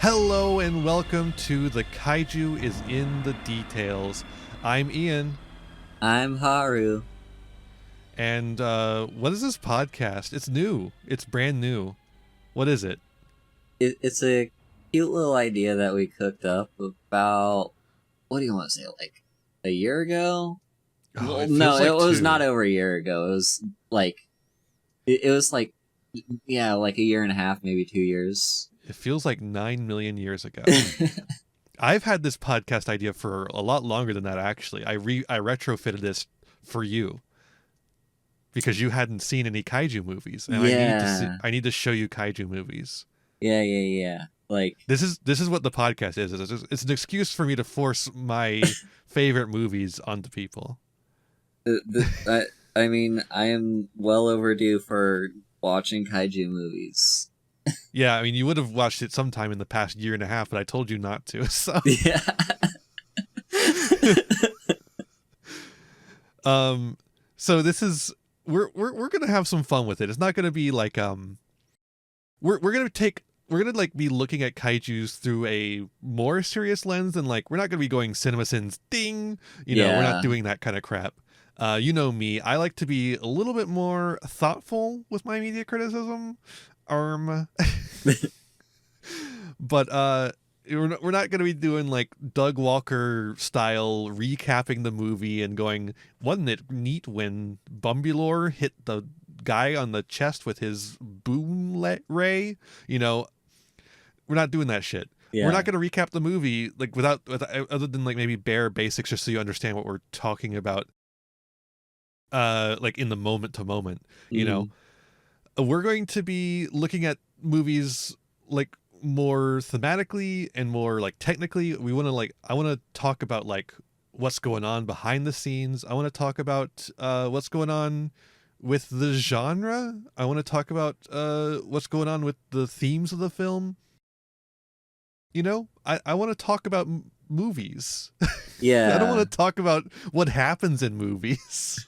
Hello and welcome to The Kaiju is in the Details. I'm Ian. I'm Haru. And what is this podcast? It's new. It's brand new. What is it? It's a cute little idea that we cooked up about, what do you want to say, like a year ago? Oh, Well, it no, feels like it was two. not over a year ago. It was like, it was like, yeah, like a year and a half, maybe 2 years. It feels like 9 million years ago. I've had this podcast idea for a lot longer than that, actually. I retrofitted this for you because you hadn't seen any kaiju movies, and Yeah, I need to show you kaiju movies. yeah. Like, This is what the podcast is. It's an excuse for me to force my favorite movies onto people. I mean, I am well overdue for watching kaiju movies. Yeah, I mean, you would have watched it sometime in the past year and a half, but I told you not to. So, Yeah. so this is we're gonna have some fun with it. It's not gonna be like we're gonna like be looking at kaiju's through a more serious lens than like we're not gonna be going cinema sins ding. We're not Yeah. doing that kind of crap. You know me, I like to be a little bit more thoughtful with my media criticism. But we're not going to be doing like Doug Walker style recapping the movie and going, wasn't it neat when Bumbulor hit the guy on the chest with his boom ray? We're not doing that shit. Yeah. We're not going to recap the movie like without other than like maybe bare basics just so you understand what we're talking about. Like in the moment to moment, we're going to be looking at movies like more thematically and more like technically. I want to talk about like what's going on behind the scenes. I want to talk about what's going on with the genre. I want to talk about what's going on with the themes of the film. I want to talk about movies. Yeah. I don't want to talk about what happens in movies.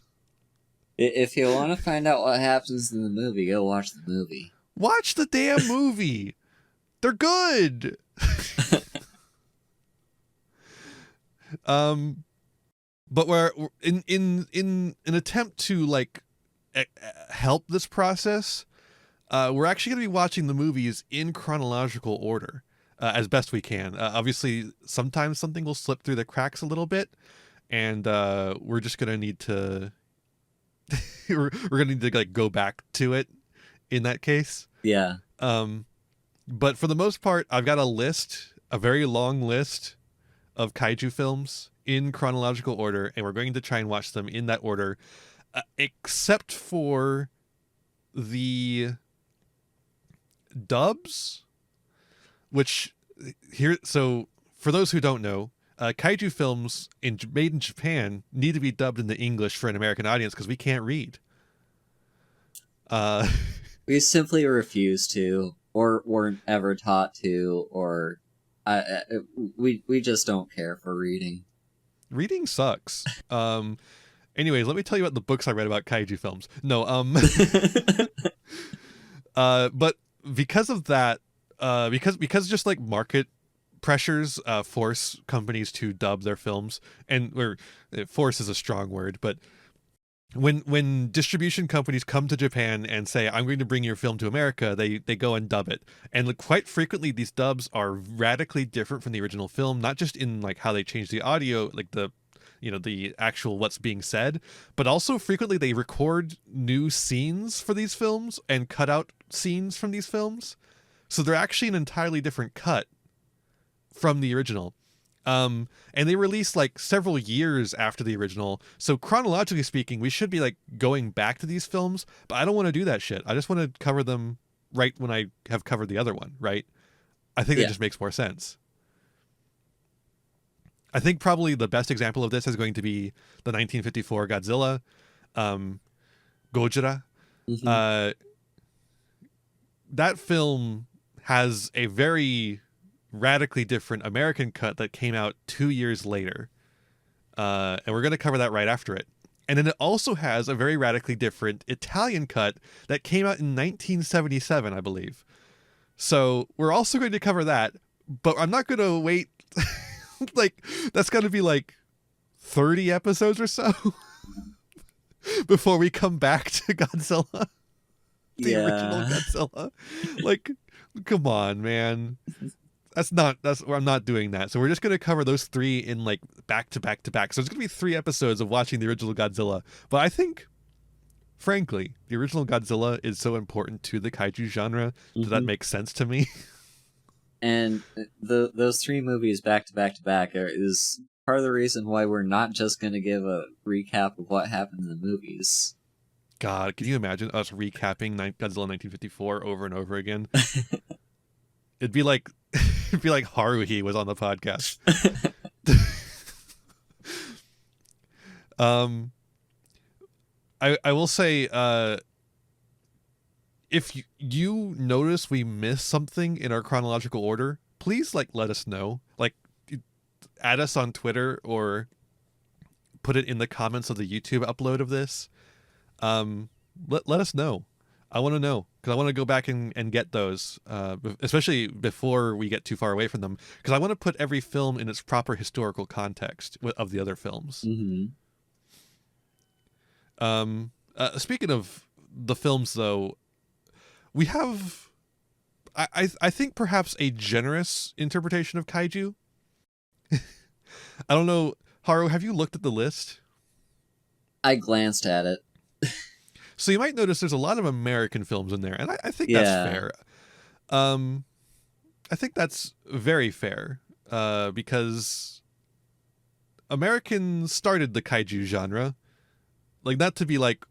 If you want to find out what happens in the movie, go watch the movie. Watch the damn movie. They're good. But we're in an attempt to like help this process, we're actually going to be watching the movies in chronological order as best we can. Obviously, sometimes something will slip through the cracks a little bit, and we're just going to need to we're going to need to like go back to it in that case. Yeah. But for the most part, I've got a very long list of kaiju films in chronological order, and we're going to try and watch them in that order, except for the dubs, which here. So for those who don't know, kaiju films made in Japan need to be dubbed into English for an American audience because we can't read. We simply refuse to, or weren't ever taught to, or we just don't care for reading. Reading sucks. Anyways, let me tell you about the books I read about kaiju films. No, but because of that, because just like market pressures force companies to dub their films, and force is a strong word, but when distribution companies come to Japan and say, I'm going to bring your film to America, they go and dub it. And like, quite frequently these dubs are radically different from the original film, not just in like how they change the audio, like the actual what's being said, but also frequently they record new scenes for these films and cut out scenes from these films. So they're actually an entirely different cut from the original. And they released like several years after the original. So chronologically speaking, we should be like going back to these films, but I don't want to do that shit. I just want to cover them right when I have covered the other one, right? I think that just makes more sense. I think probably the best example of this is going to be the 1954 Godzilla, Gojira. Mm-hmm. That film has a very radically different American cut that came out 2 years later. And we're going to cover that right after it. And then it also has a very radically different Italian cut that came out in 1977, I believe. So we're also going to cover that. but I'm not gonna wait. Like that's gonna be like 30 episodes or so before we come back to Godzilla, the original Yeah. Godzilla. Like, come on, man. I'm not doing that. So we're just gonna cover those three in like back to back to back. So it's gonna be 3 episodes of watching the original Godzilla. But I think, frankly, the original Godzilla is so important to the kaiju genre that makes sense to me. And those 3 movies back to back to back is part of the reason why we're not just going to give a recap of what happened in the movies. God, can you imagine us recapping Godzilla 1954 over and over again? It'd be like Haruhi was on the podcast. I will say, if you notice we miss something in our chronological order, please like let us know. Like, add us on Twitter or put it in the comments of the YouTube upload of this. Let us know. I want to know, because I want to go back and get those, especially before we get too far away from them, because I want to put every film in its proper historical context of the other films. Speaking of the films, though, we have, I think, perhaps a generous interpretation of kaiju. I don't know, Haru, have you looked at the list? I glanced at it. So you might notice there's a lot of American films in there, and I think that's fair. I think that's very fair, because Americans started the kaiju genre. Like, not to be like,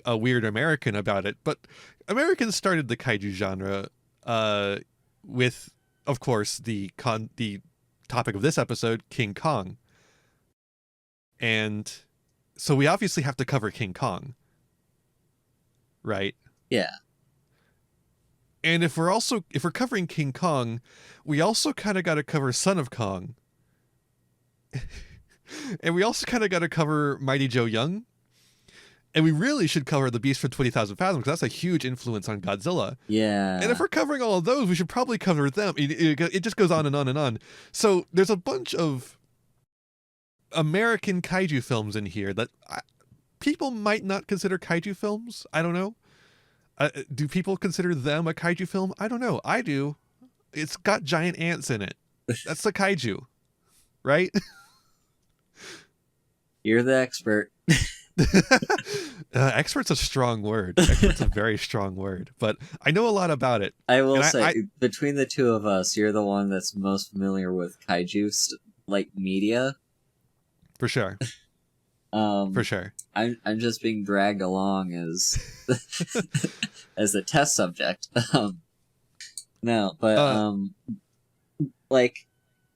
a weird American about it, but Americans started the kaiju genre with, of course, the topic of this episode, King Kong. And so we obviously have to cover King Kong. Right? Yeah. And if we're covering King Kong, we also kind of got to cover Son of Kong. And we also kind of got to cover Mighty Joe Young. And we really should cover The Beast from 20,000 Fathoms, because that's a huge influence on Godzilla. Yeah. And if we're covering all of those, we should probably cover them. It just goes on and on and on. So there's a bunch of American kaiju films in here that people might not consider kaiju films. I don't know. Do people consider them a kaiju film? I don't know. I do. It's got giant ants in it. That's a kaiju, right? You're the expert. Expert's a strong word. Expert's a very strong word, but I know a lot about it. I will say, between the two of us, you're the one that's most familiar with kaiju media. For sure. For sure. I'm just being dragged along as as a test subject. No, but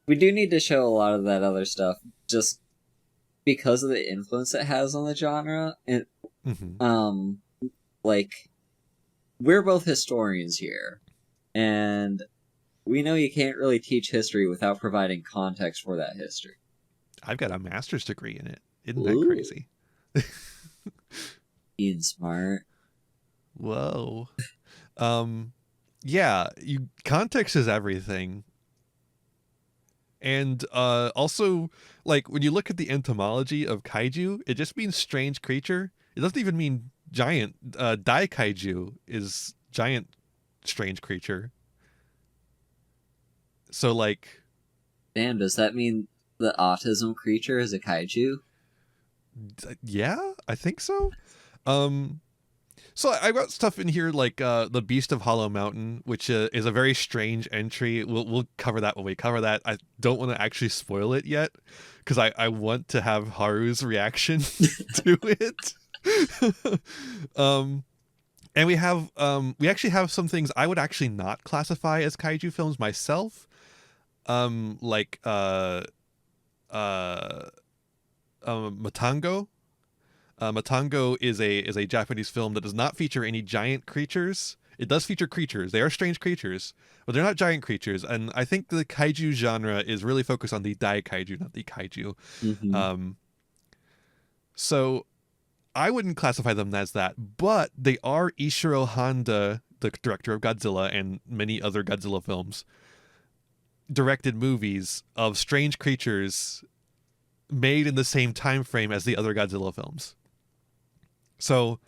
we do need to show a lot of that other stuff just because of the influence it has on the genre. And we're both historians here, and we know you can't really teach history without providing context for that history. I've got a master's degree in it. Isn't that crazy? Being smart. Whoa. Yeah, context is everything. And also, like, when you look at the etymology of kaiju, it just means strange creature. It doesn't even mean giant. Dai kaiju is giant strange creature. So, like... Damn, does that mean the autism creature is a kaiju? Yeah, I think so. So I got stuff in here like the Beast of Hollow Mountain, which is a very strange entry. We'll cover that when we cover that. I don't want to actually spoil it yet, because I want to have Haru's reaction to it. And we actually have some things I would actually not classify as kaiju films myself. Matango. Matango is a Japanese film that does not feature any giant creatures. It does feature creatures. They are strange creatures, but they're not giant creatures. And I think the kaiju genre is really focused on the dai kaiju, not the kaiju. So I wouldn't classify them as that, but they are Ishiro Honda, the director of Godzilla and many other Godzilla films. directed movies of strange creatures made in the same time frame as the other Godzilla films. So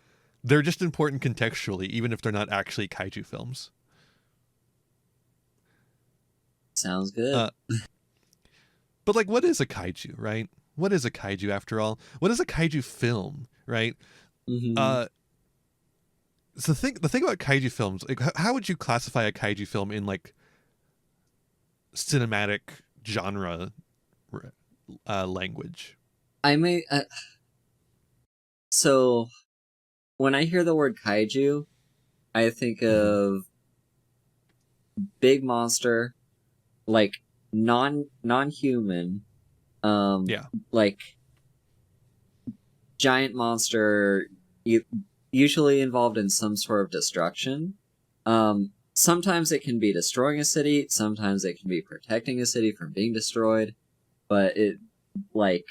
they're just important contextually, even if they're not actually kaiju films. Sounds good. But like, what is a kaiju, right? What is a kaiju after all? What is a kaiju film, right? Mm-hmm. So the thing about kaiju films, like, how would you classify a kaiju film in like cinematic genre language? I may. So when I hear the word kaiju, I think Mm-hmm. of big monster, like non-human, Yeah. like giant monster, usually involved in some sort of destruction. Sometimes it can be destroying a city, sometimes it can be protecting a city from being destroyed, but it like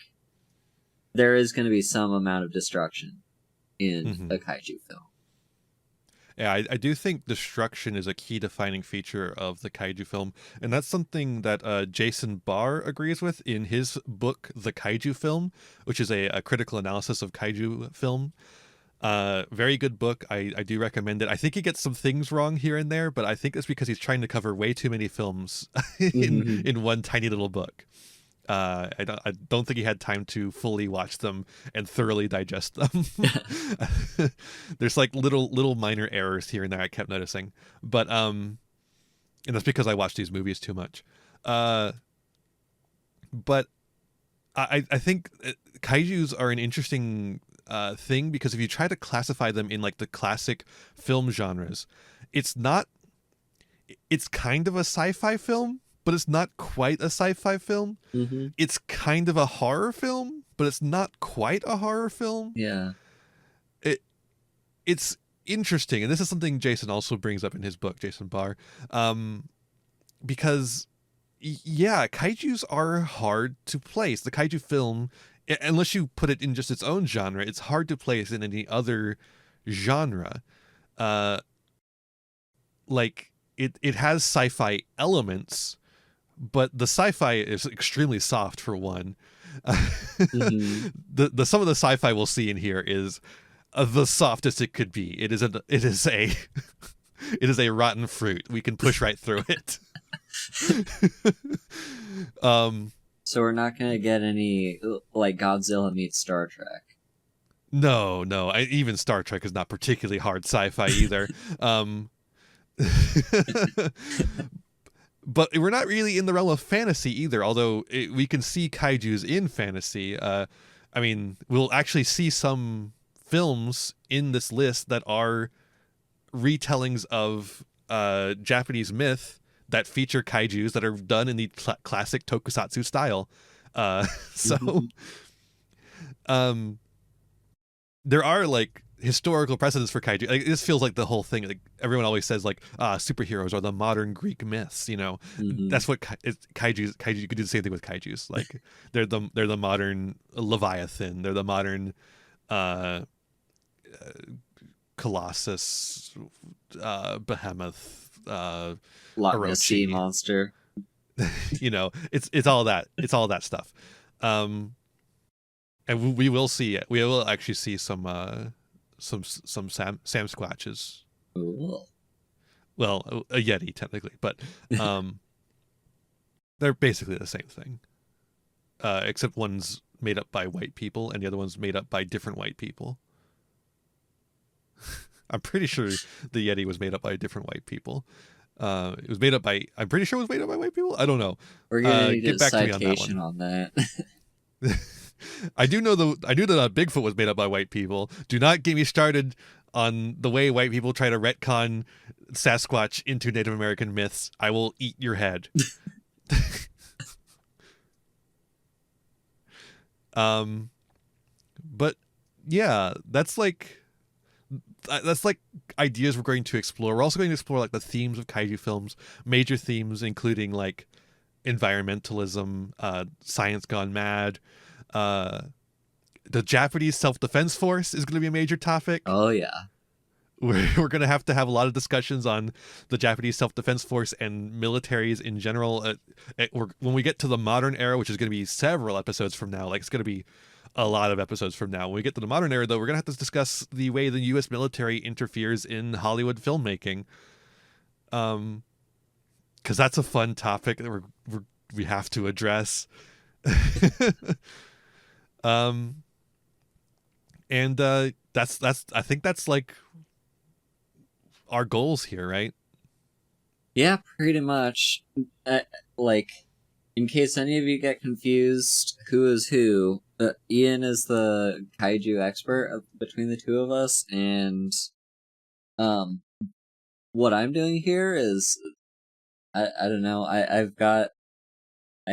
there is going to be some amount of destruction in Mm-hmm. a kaiju film. Yeah, I do think destruction is a key defining feature of the kaiju film, and that's something that Jason Barr agrees with in his book, The Kaiju Film, which is a critical analysis of kaiju film. Very good book. I do recommend it. I think he gets some things wrong here and there, but I think it's because he's trying to cover way too many films Mm-hmm. in one tiny little book. I don't think he had time to fully watch them and thoroughly digest them. There's like little minor errors here and there I kept noticing, but and that's because I watch these movies too much. But I think kaijus are an interesting thing because if you try to classify them in like the classic film genres, it's not. It's kind of a sci-fi film, but it's not quite a sci-fi film. Mm-hmm. It's kind of a horror film, but it's not quite a horror film. Yeah. It it's interesting, and this is something Jason also brings up in his book, Jason Barr, because yeah, kaiju's are hard to place. The kaiju film, unless you put it in just its own genre, it's hard to place in any other genre. Uh, like it has sci-fi elements, but the sci-fi is extremely soft for one. Mm-hmm. The some of the sci-fi we'll see in here is the softest it could be. It is a it is a rotten fruit. We can push right through it. um So we're not gonna get any like Godzilla meets Star Trek. no, even Star Trek is not particularly hard sci-fi either. But we're not really in the realm of fantasy either, although we can see kaijus in fantasy. I mean, we'll actually see some films in this list that are retellings of Japanese myth that feature kaijus that are done in the classic tokusatsu style. So Mm-hmm. um, there are like historical precedents for kaiju. Like, this feels like the whole thing. Like everyone always says, like superheroes are the modern Greek myths. You know, Mm-hmm. that's what kaijus. Kaiju. You could do the same thing with kaijus. Like they're the modern Leviathan. They're the modern uh, Colossus, Behemoth, Loch Ness sea Orochi. monster. You know, it's all that. It's all that stuff. And we will see it. We will actually see some Sam Squatches. Cool. Well, a Yeti technically, but they're basically the same thing, except one's made up by white people and the other one's made up by different white people. I'm pretty sure the Yeti was made up by different white people. It was made up by. I'm pretty sure it was made up by white people. I don't know. We're gonna need Get a back to me on that citation one. on that. I knew that Bigfoot was made up by white people. Do not get me started on the way white people try to retcon Sasquatch into Native American myths. I will eat your head. But yeah, that's like ideas we're going to explore. We're also going to explore like the themes of kaiju films, major themes including like environmentalism, science gone mad. The Japanese self-defense force is going to be a major topic. Oh yeah. we're going to have a lot of discussions on the Japanese self-defense force and militaries in general. When we get to the modern era, which is going to be several episodes from now, like it's going to be a lot of episodes from now. When we get to the modern era, though, we're going to have to discuss the way the U.S. military interferes in Hollywood filmmaking. Because that's a fun topic that we have to address. And that's I think that's like our goals here, right? Yeah, pretty much. Like, in case any of you get confused, who is who? Ian is the kaiju expert between the two of us, and what I'm doing here is I don't know. I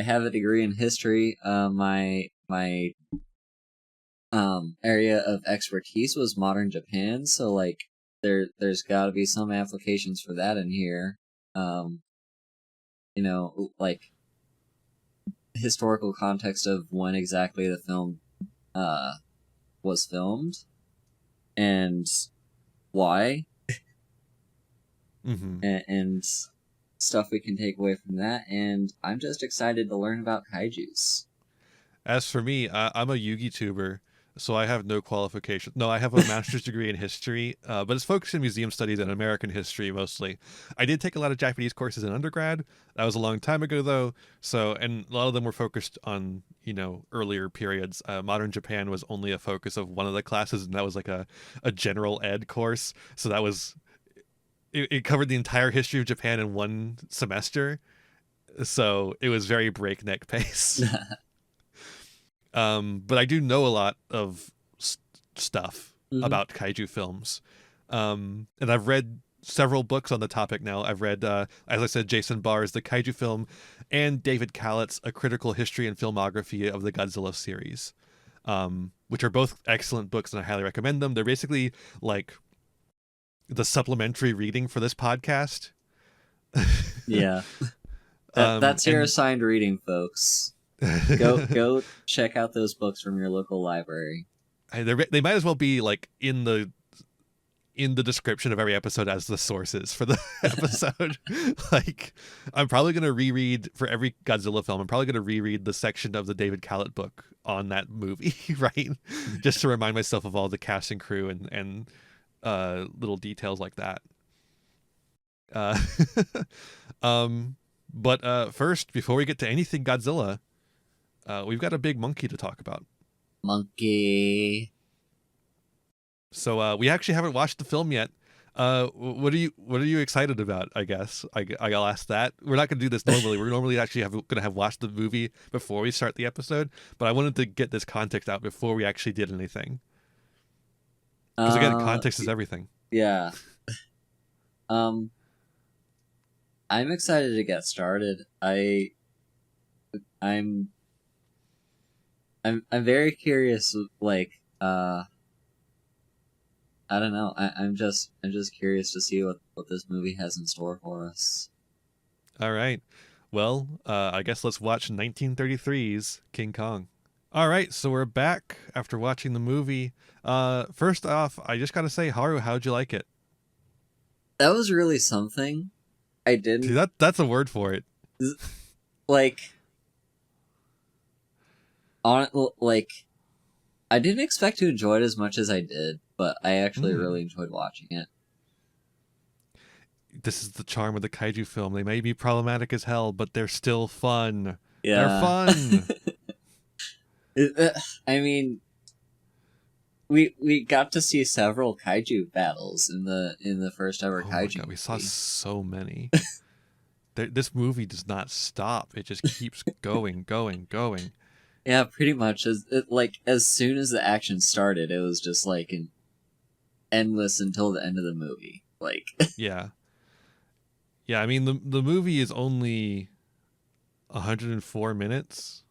have a degree in history. My area of expertise was modern Japan, so like there's got to be some applications for that in here. Like historical context of when exactly the film was filmed and why, Mm-hmm. and stuff we can take away from that. And I'm just excited to learn about kaijus. As for me, I'm a Yugi tuber, so I have no qualification. No, I have a master's degree in history, but it's focused in museum studies and American history mostly. I did take a lot of Japanese courses in undergrad. That was a long time ago, though. So, and a lot of them were focused on, earlier periods. Modern Japan was only a focus of one of the classes, and that was like a general ed course. So that was, it covered the entire history of Japan in one semester. So it was very breakneck pace. But I do know a lot of stuff about kaiju films. And I've read several books on the topic now. I've read, as I said, Jason Barr's The Kaiju Film and David Callett's A Critical History and Filmography of the Godzilla series, which are both excellent books, and I highly recommend them. They're basically like the supplementary reading for this podcast. Yeah. That's your assigned reading, folks. Go check out those books from your local library. They might as well be like in the description of every episode as the sources for the episode. Like, I'm probably going to reread for every Godzilla film. I'm probably going to reread the section of the David Callett book on that movie, right? Just to remind myself of all the cast and crew and little details like that. But first, before we get to anything Godzilla, we've got a big monkey to talk about. Monkey. So we actually haven't watched the film yet. What are you excited about? I guess I'll ask that. We're not gonna do this normally. We're normally actually gonna have watched the movie before we start the episode. But I wanted to get this context out before we actually did anything. Because again, context is everything. Yeah. I'm excited to get started. I'm very curious. Like, I don't know. I'm just curious to see what this movie has in store for us. All right. Well, I guess let's watch 1933's King Kong. All right, so we're back after watching the movie. First off, I just gotta say, Haru, how'd you like it? That was really something. I didn't. See, that's a word for it. Like, I didn't expect to enjoy it as much as I did, but I actually really enjoyed watching it. This is the charm of the kaiju film. They may be problematic as hell, but they're still fun. Yeah. They're fun. I mean, we got to see several kaiju battles in the first ever kaiju God, we movie. saw so many. This movie does not stop. It just keeps going. Yeah, pretty much. As soon as the action started, it was just like an endless until the end of the movie. Like, yeah. I mean, the movie is only 104 minutes,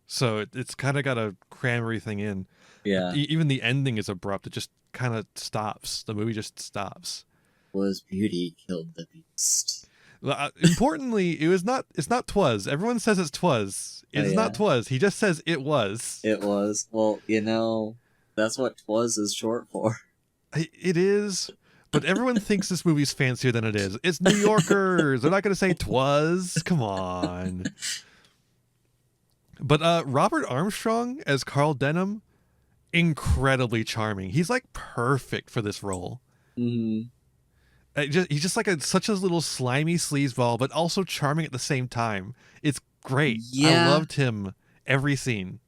so it's kind of got to cram everything in. Yeah. Even the ending is abrupt. It just kind of stops. The movie just stops. Was beauty killed the beast? Importantly, it's not twas. Everyone says it's twas. It's not twas. He just says it was. It was. Well, that's what twas is short for. It is, But everyone thinks this movie's fancier than it is. It's New Yorkers. They're not going to say 'twas. Come on. But Robert Armstrong as Carl Denham, incredibly charming. He's like perfect for this role. Mm-hmm. He's just like such a little slimy sleazeball, but also charming at the same time. It's great. Yeah. I loved him every scene.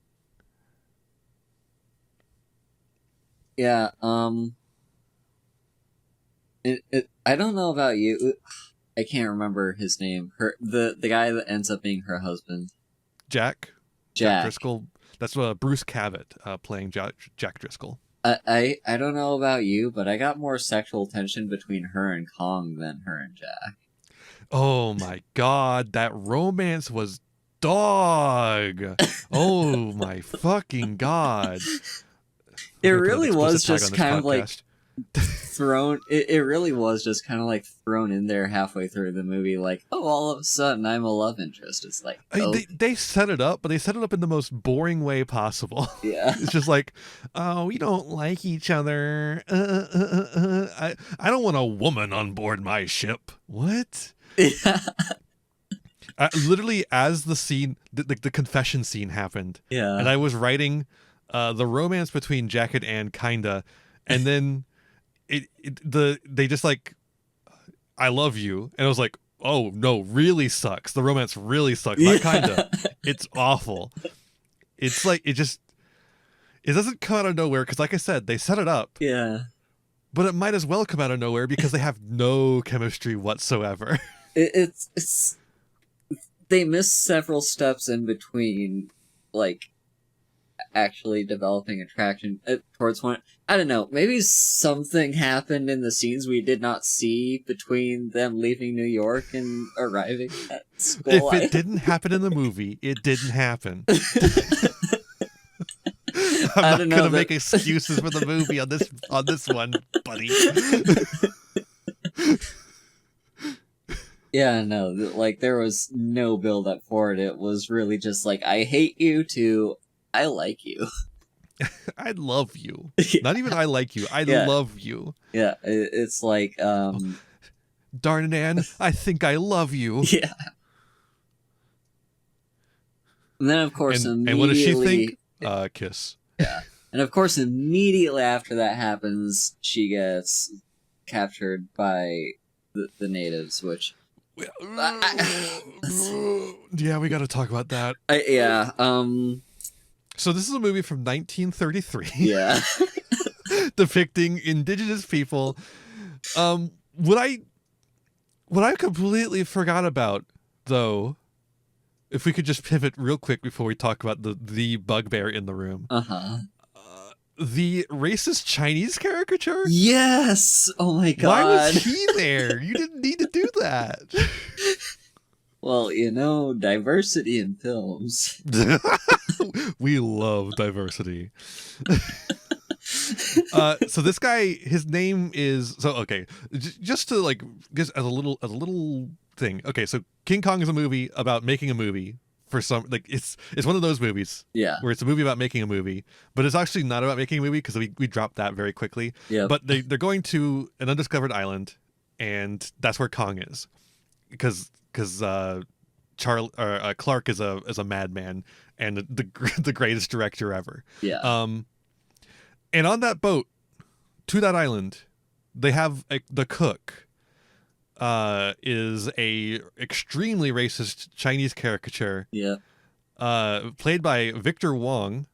Yeah. I don't know about you. I can't remember his name. The guy that ends up being her husband. Jack Jack Driscoll. That's Bruce Cabot playing Jack Driscoll. I don't know about you, but I got more sexual tension between her and Kong than her and Jack. Oh my god, that romance was dog. Oh my fucking god. It really was just kind of like thrown. It really was just kind of like thrown in there halfway through the movie, like, oh, all of a sudden I'm a love interest. It's like, oh. They set it up, but they set it up in the most boring way possible. Yeah. It's just like, oh, we don't like each other. I don't want a woman on board my ship. What? Yeah. Literally, as the scene, the confession scene happened, yeah, and I was writing the romance between Jack and Anne, kinda, and then they just like, I love you, and I was like, oh no, really sucks. The romance really sucks. Not kinda. It's awful. It's like it doesn't come out of nowhere because, like I said, they set it up. Yeah, but it might as well come out of nowhere because they have no chemistry whatsoever. It's they miss several steps in between, like, actually developing attraction towards one. I don't know. Maybe something happened in the scenes we did not see between them leaving New York and arriving at school. If it didn't happen in the movie, it didn't happen. I'm not gonna make excuses for the movie on this one, buddy. Yeah, no, like, there was no build up for it. It was really just like, I hate you to I like you. I love you. Yeah. Not even I like you. I love you. Yeah, it's like, darn it, Anne, I think I love you. Yeah. And then, of course, and what does she think? Kiss. Yeah. And of course, immediately after that happens, she gets captured by the natives, which... yeah, we got to talk about that. Yeah. So this is a movie from 1933. Yeah. Depicting indigenous people. What I completely forgot about, though, if we could just pivot real quick before we talk about the bugbear in the room. The racist Chinese caricature? Yes! Oh my god. Why was he there? You didn't need to do that. Well, diversity in films. We love diversity. So this guy, his name is okay. Just to like, just as a little thing. Okay, so King Kong is a movie about making a movie. For some, like, it's one of those movies, where it's a movie about making a movie, but it's actually not about making a movie because we dropped that very quickly. Yeah. But they're going to an undiscovered island, and that's where Kong is, because Clark is a madman and the greatest director ever. Yeah. And on that boat to that island, they have the cook. Is a extremely racist Chinese caricature. Yeah. Played by Victor Wong,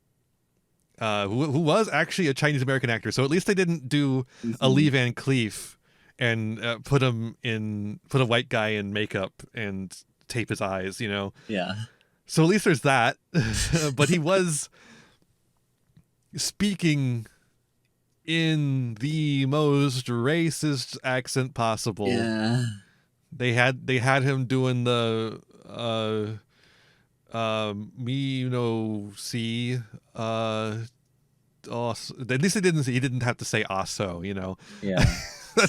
who was actually a Chinese American actor. So at least they didn't do a Lee Van Cleef and put a white guy in makeup and tape his eyes, Yeah. So at least there's that. But he was speaking in the most racist accent possible. Yeah. They had him doing the see at least he didn't have to say also, Yeah.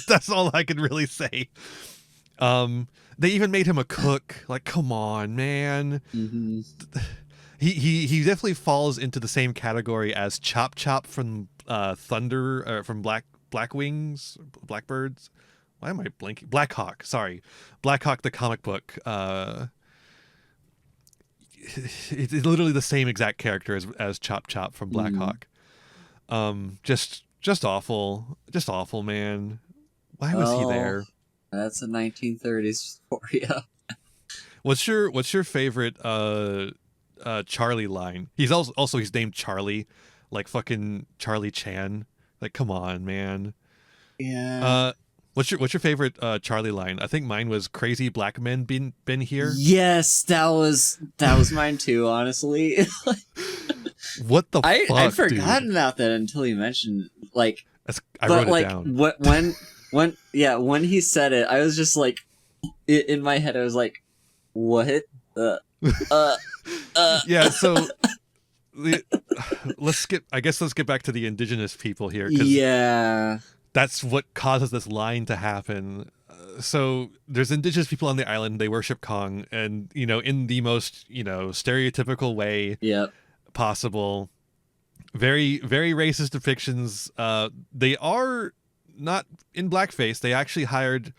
That's all I can really say. They even made him a cook. Like, come on, man. Mm-hmm. He definitely falls into the same category as Chop Chop from Thunder, from Black Black Wings, Blackbirds. Why am I blanking? Black Hawk. Sorry, Black Hawk, the comic book. It's literally the same exact character as Chop Chop from Black Hawk. Just awful, man. Why was he there? That's a 1930s for you. What's your favorite Charlie line? He's also he's named Charlie, like fucking Charlie Chan. Like, come on, man. Yeah. What's your favorite Charlie line? I think mine was "Crazy black men been here." Yes, that was mine too. Honestly, What the fuck, I'd forgotten dude? about that until you mentioned like. I wrote it down. When he said it, I was just like, in my head, I was like, what? Yeah. So let's get back to the indigenous people here. 'Cause yeah. that's what causes this line to happen. So there's indigenous people on the island. They worship Kong, and in the most stereotypical way Yep. possible. Very, very racist depictions. They are not in blackface. They actually hired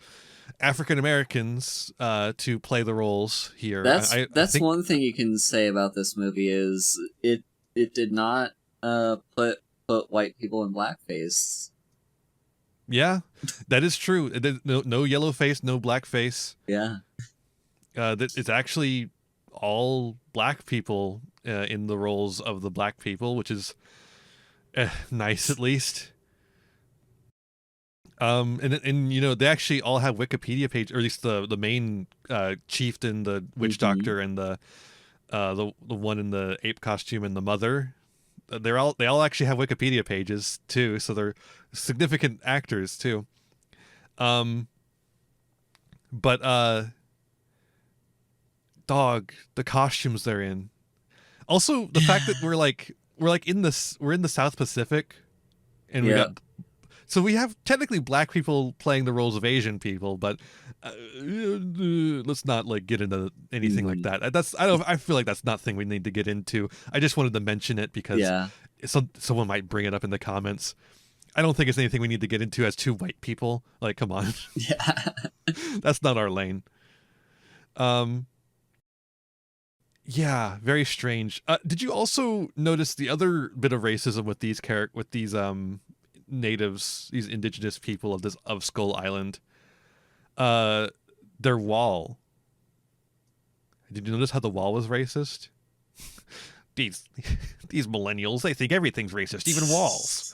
African Americans to play the roles here. That's I think, one thing you can say about this movie is it did not put white people in blackface. yeah, that is true. No yellow face, no blackface. Yeah. It's actually all black people in the roles of the black people, which is nice at least. And they actually all have Wikipedia page, or at least the main chieftain, the witch doctor, and the one in the ape costume, and the mother. They all actually have Wikipedia pages too, so they're significant actors too. But dog, the costumes they're in. Also, the fact that we're in the South Pacific, and we have technically black people playing the roles of Asian people, but let's not get into anything like that. I feel like that's nothing we need to get into. I just wanted to mention it because someone might bring it up in the comments. I don't think it's anything we need to get into as two white people. Like, come on. Yeah. That's not our lane. Yeah, very strange. Did you also notice the other bit of racism with these natives, these indigenous people of Skull Island? Their wall. Did you notice how the wall was racist? These millennials, they think everything's racist, even walls.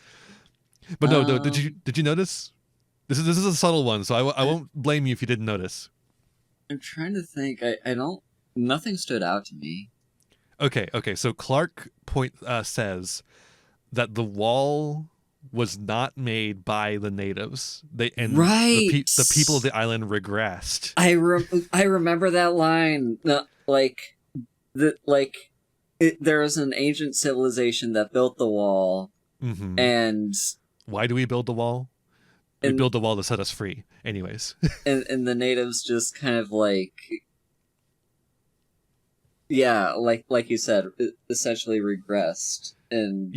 But no, did you notice? This is a subtle one, so I won't blame you if you didn't notice. I'm trying to think. I don't. Nothing stood out to me. Okay. So Clark says that the wall was not made by the natives. The people of the island regressed. I remember that line. There was an ancient civilization that built the wall, and why do we build the wall? We build the wall to set us free. Anyways, and the natives just kind of like you said, essentially regressed, and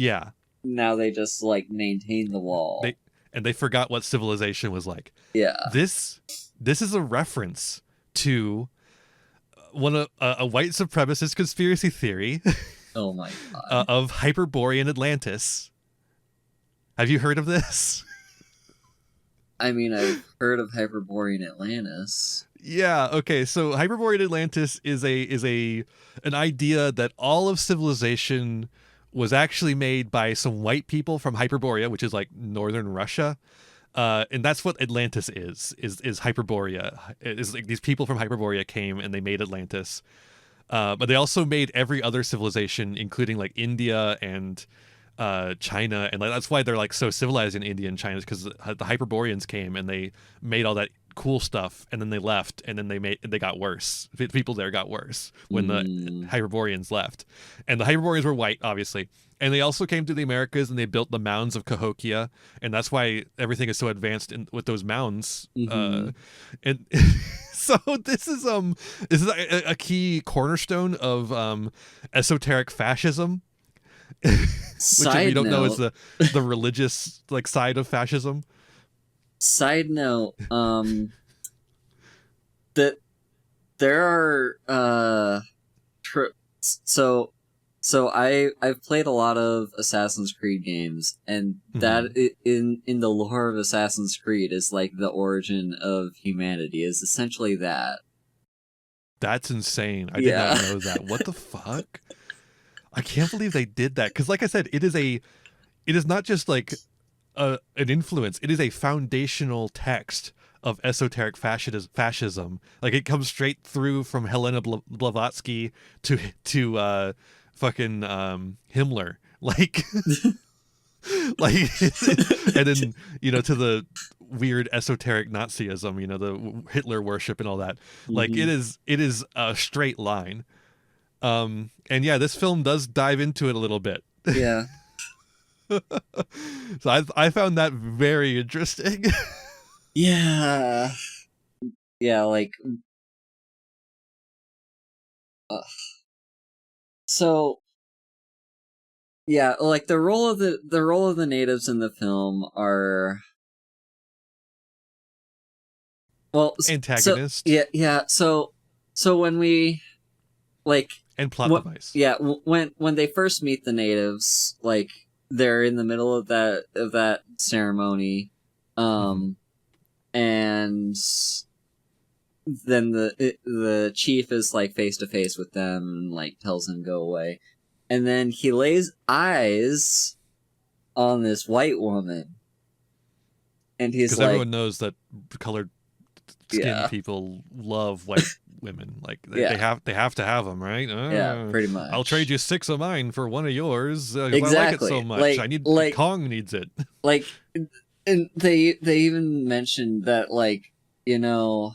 now they just maintain the wall. They forgot what civilization was like. Yeah, this is a reference to a white supremacist conspiracy theory. Oh my god! Of Hyperborean Atlantis. Have you heard of this? I mean, I've heard of Hyperborean Atlantis. Yeah, okay. So Hyperborean Atlantis is an idea that all of civilization was actually made by some white people from Hyperborea, which is northern Russia. And that's what Atlantis is Hyperborea. It's these people from Hyperborea came and they made Atlantis. But they also made every other civilization, including India and China, and that's why they're so civilized in India and China, because the Hyperboreans came and they made all that cool stuff, and then they left, and then they got worse. The people there got worse when the Hyperboreans left, and the Hyperboreans were white, obviously, and they also came to the Americas and they built the mounds of Cahokia, and that's why everything is so advanced with those mounds. And so this is a key cornerstone of esoteric fascism. which if you Side don't know is note, the religious like side of fascism. side note, that there are so I've played a lot of Assassin's Creed games, and that in the lore of Assassin's Creed is like the origin of humanity is essentially that. That's insane. I did Yeah. not know that. What the fuck? I can't believe they did that. Because, like I said, it is not just like an influence. It is a foundational text of esoteric fascism. Like it comes straight through from Helena Blavatsky to fucking Himmler. Like, like, and then to the weird esoteric Nazism. The Hitler worship and all that. Like Mhm. it is a straight line. And yeah, this film does dive into it a little bit. Yeah. So I found that very interesting. Yeah. Yeah, like uh, so yeah, like the role of the natives in the film are well so Antagonist yeah, yeah, so when we like and plot what device. yeah, when they first meet the natives, like they're in the middle of that ceremony, Mm-hmm. and then the chief is like face to face with them and like tells him go away, and then he lays eyes on this white woman, and he's Because like, everyone knows that colored skinned yeah, people love white women. Like yeah, they have to have them, right? yeah, pretty I'll trade much. you 6 of mine for 1 of yours. 'Cause I like it so Exactly, much. I need Kong needs it. like and they even mentioned that, like, you know,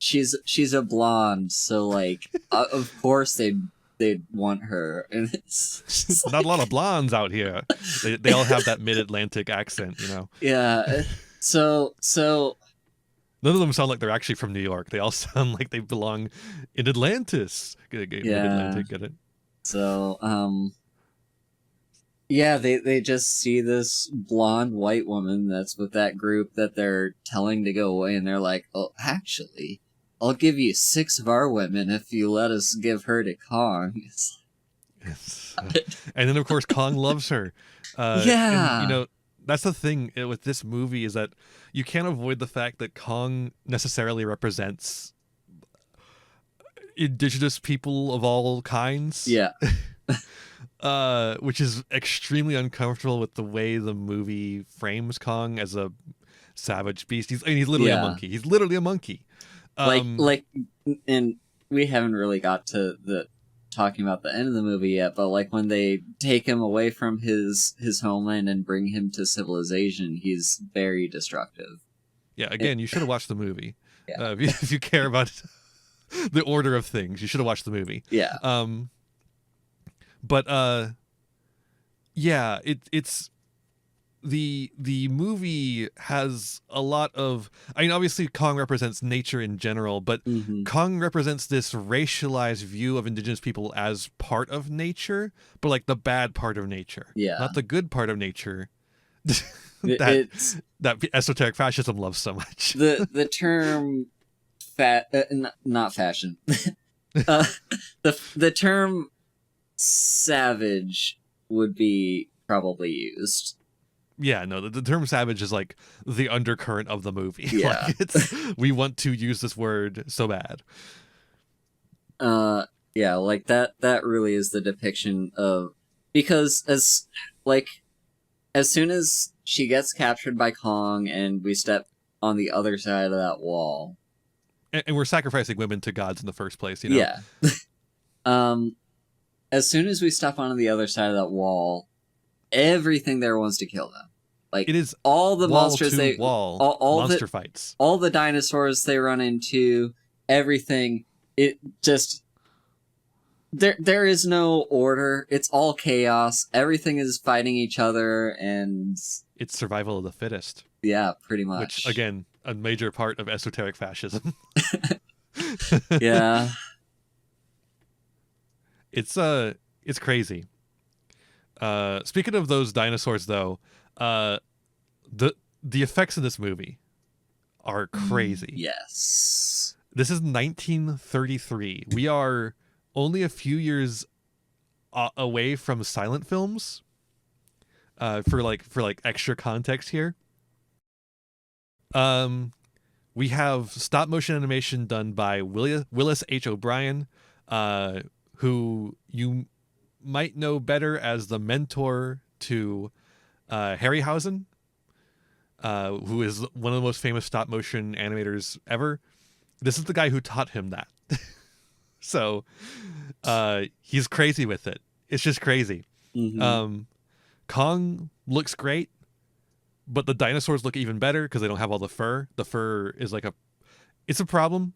she's a blonde, so like of course they'd want her, and it's just Not a lot of like blondes out here. They all have that mid Atlantic accent. yeah, so None of them sound like they're actually from New York. They all sound like they belong in Atlantis. Mid yeah, Atlantic, get it? so yeah, they just see this blonde white woman that's with that group that they're telling to go away, and they're like, oh, actually, I'll give you 6 of our women if you let us give her to Kong. Yes. And then of course Kong loves her. And Yeah, that's the thing with this movie is that you can't avoid the fact that Kong necessarily represents indigenous people of all kinds. yeah, Which is extremely uncomfortable with the way the movie frames Kong as a savage beast. He's literally a yeah. monkey. He's literally a monkey. like Um, like and we haven't really got to the talking about the end of the movie yet, but like when they take him away from his homeland and bring him to civilization, he's very destructive. yeah, It, again, you should have watched the movie. yeah, If you care about the order of things, you should have watched the movie. yeah, Um, but yeah, it's the movie has a lot of. I mean, obviously, Kong represents nature in general, but hmm, Kong represents this racialized view of indigenous people as part of nature, but like the bad part of nature, yeah. not the good part of nature. that It's that esoteric fascism loves so much. the term not fashion. uh, the term savage would be probably used. Yeah, no, the term savage is like the undercurrent of the movie. Yeah. Like we want to use this word so bad. uh yeah, like that really is the depiction of, because like as soon as she gets captured by Kong and we step on the other side of that wall. And we're sacrificing women to gods in the first place. Yeah. um as soon as we step onto the other side of that wall, everything there wants to kill them. Like It is all the wall monsters to they wall monster fights. all the dinosaurs they run into, everything, it just there is no order. It's all chaos. Everything is fighting each other, and It's survival of the fittest, yeah, pretty which much. again, a major part of esoteric fascism. Yeah. It's crazy. Speaking of those dinosaurs, though, uh, the effects in this movie are crazy. Yes. This is 1933. We are only a few years away from silent films. For extra context here, we have stop motion animation done by Willis H. O'Brien, who you might know better as the mentor to Harryhausen, who is one of the most famous stop motion animators ever. This is the guy who taught him that. So he's crazy with it. It's just crazy. Mm-hmm. Kong looks great, but the dinosaurs look even better because they don't have all the fur. The fur is it's a problem.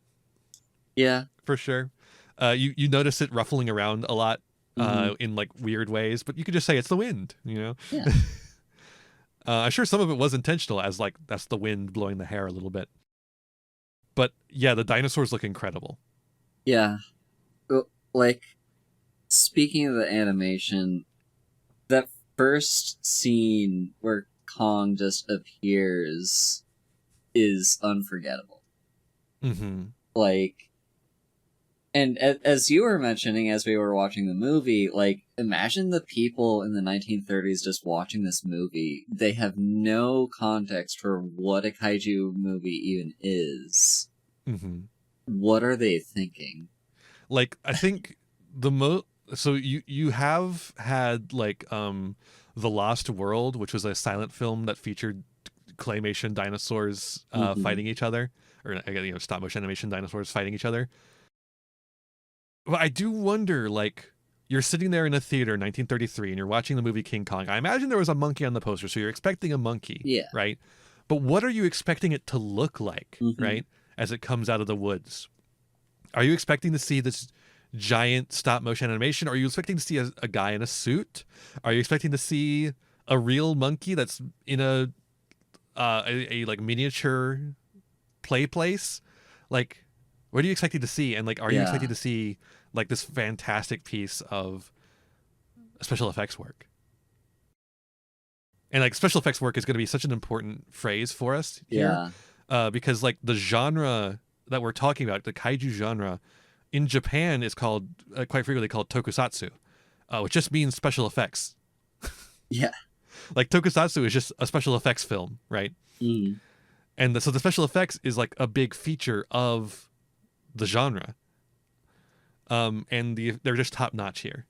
Yeah. For sure. You notice it ruffling around a lot in like weird ways, but you could just say it's the wind, you know? Yeah. I'm sure some of it was intentional, as like that's the wind blowing the hair a little bit. But yeah, the dinosaurs look incredible. Yeah. Like, speaking of the animation, that first scene where Kong just appears is unforgettable. Mm-hmm. Like, and as you were mentioning as we were watching the movie, like, imagine the people in the 1930s just watching this movie. They have no context for what a kaiju movie even is. Mm-hmm. What are they thinking? Like, I think so you have had like The Lost World, which was a silent film that featured claymation dinosaurs fighting each other, or stop motion animation dinosaurs fighting each other. But I do wonder, like, you're sitting there in a theater in 1933 and you're watching the movie King Kong. I imagine there was a monkey on the poster, so you're expecting a monkey, Yeah. right? But what are you expecting it to look like, Mm-hmm. right? As it comes out of the woods. Are you expecting to see this giant stop motion animation? Are you expecting to see a guy in a suit? Are you expecting to see a real monkey that's in a like miniature play place? Like, what are you expecting to see? And like, are you expecting to see like this fantastic piece of special effects work? And like, special effects work is going to be such an important phrase for us here, because like the genre that we're talking about, the kaiju genre, in Japan is called quite frequently called tokusatsu, which just means special effects. Yeah. Like tokusatsu is just a special effects film, right? Mm. And so the special effects is like a big feature of the genre. And they're just top notch here.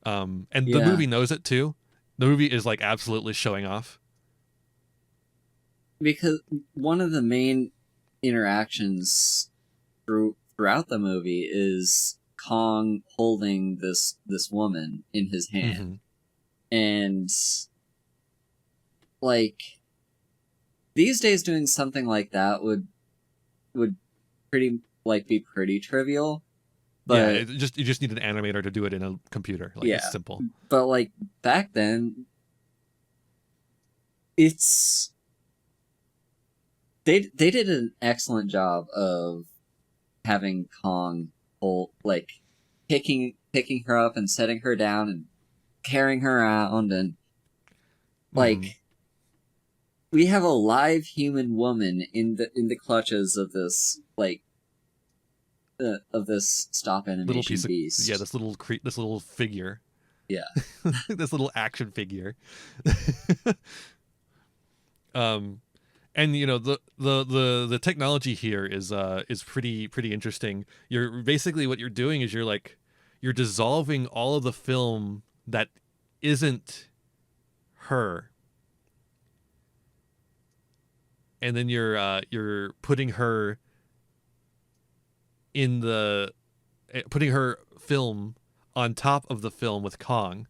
And the movie knows it too. The movie is like absolutely showing off. Because one of the main interactions throughout the movie is Kong holding this woman in his hand. Mm-hmm. And like, these days doing something like that would be pretty trivial. But you just need an animator to do it in a computer. Like, it's simple. But like back then, they did an excellent job of having Kong picking her up and setting her down and carrying her around, and like, we have a live human woman in the clutches of this of this stop animation beast. Yeah, this little figure. Yeah. This little action figure. And you know, the technology here is pretty interesting. You're basically, what you're doing is you're dissolving all of the film that isn't her, and then you're putting her putting her film on top of the film with Kong,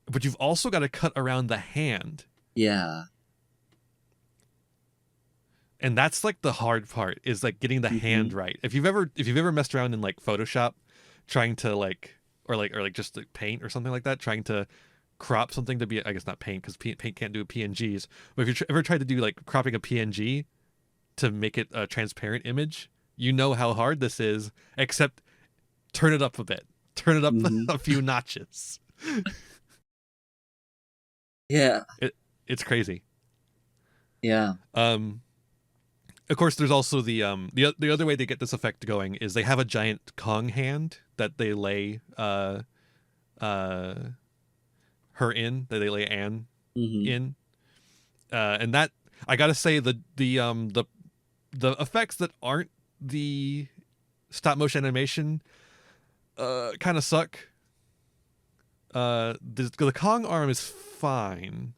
but you've also got to cut around the hand. Yeah. And that's like the hard part, is like getting the hand right. If you've ever messed around in like Photoshop trying to or just like paint or something like that, trying to crop something to be, I guess not paint, because paint can't do PNGs, but if you ever tried to do like cropping a PNG to make it a transparent image, you know how hard this is, except turn it up a bit. Turn it up a few notches. Yeah. It's crazy. Yeah. Of course, there's also the other way they get this effect going is they have a giant Kong hand that they lay uh her in, that they lay Anne Hmm. in, and that, I gotta say, the effects that aren't the stop motion animation kind of suck. The Kong arm is fine.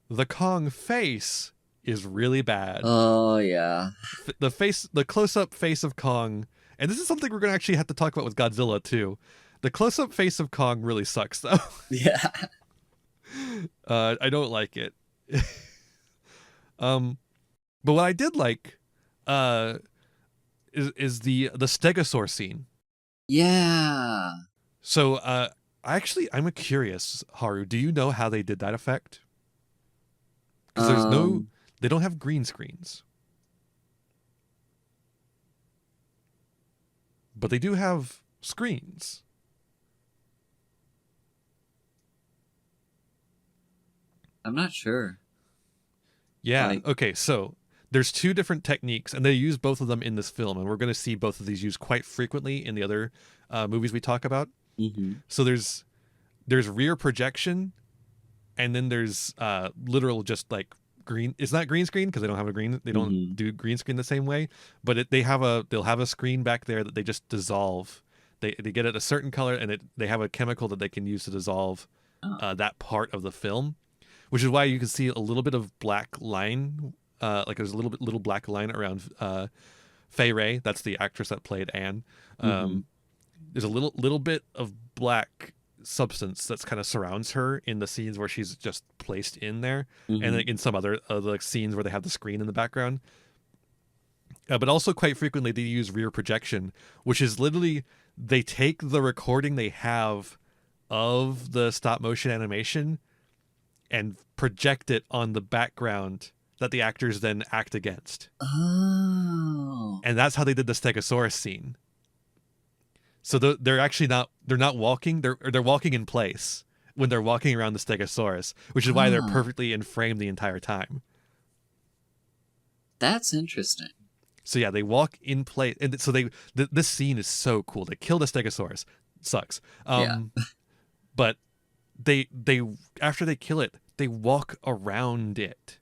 The Kong face is really bad. Oh yeah. The close up face of Kong, and this is something we're gonna actually have to talk about with Godzilla too. The close up face of Kong really sucks though. Yeah. I don't like it. um, but what I did like, uh, is the Stegosaur scene. Yeah. So, I'm curious, Haru. Do you know how they did that effect? Because Um. they don't have green screens, but they do have screens. I'm not sure. Yeah. Like. Okay. So there's two different techniques, and they use both of them in this film, and we're going to see both of these used quite frequently in the other movies we talk about. Hmm. So there's rear projection, and then there's literal just like green. It's not green screen because they don't have a green. They don't Hmm. do green screen the same way, but they'll have a screen back there that they just dissolve. They get it a certain color, and they have a chemical that they can use to dissolve Oh. that part of the film, which is why you can see a little bit of black line, like there's a little black line around Fay Ray. That's the actress that played Anne. Hmm. Um, there's a little bit of black substance that's kind of surrounds her in the scenes where she's just placed in there, and Hmm. like in some other like scenes where they have the screen in the background. But also quite frequently they use rear projection, which is literally they take the recording they have of the stop motion animation and project it on the background that the actors then act against. Oh. And that's how they did the Stegosaurus scene. So they're actually they're not walking, they're walking in place when they're walking around the Stegosaurus, which is why they're Ah. perfectly in frame the entire time. That's interesting. So yeah, they walk in place, and so this scene is so cool. They kill the Stegosaurus, sucks. Yeah. But they after they kill it, they walk around it,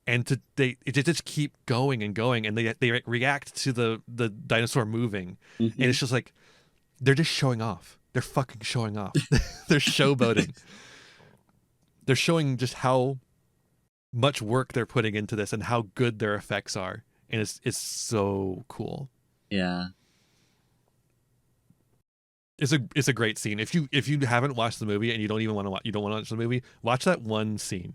and it just keep going and going, and they react to the dinosaur moving, and Hmm. it's just like they're just showing off. They're fucking showing off. They're showboating. They're showing just how much work they're putting into this and how good their effects are, and it's so cool. Yeah. It's a great scene. If you haven't watched the movie and you don't even want to watch the movie, watch that one scene.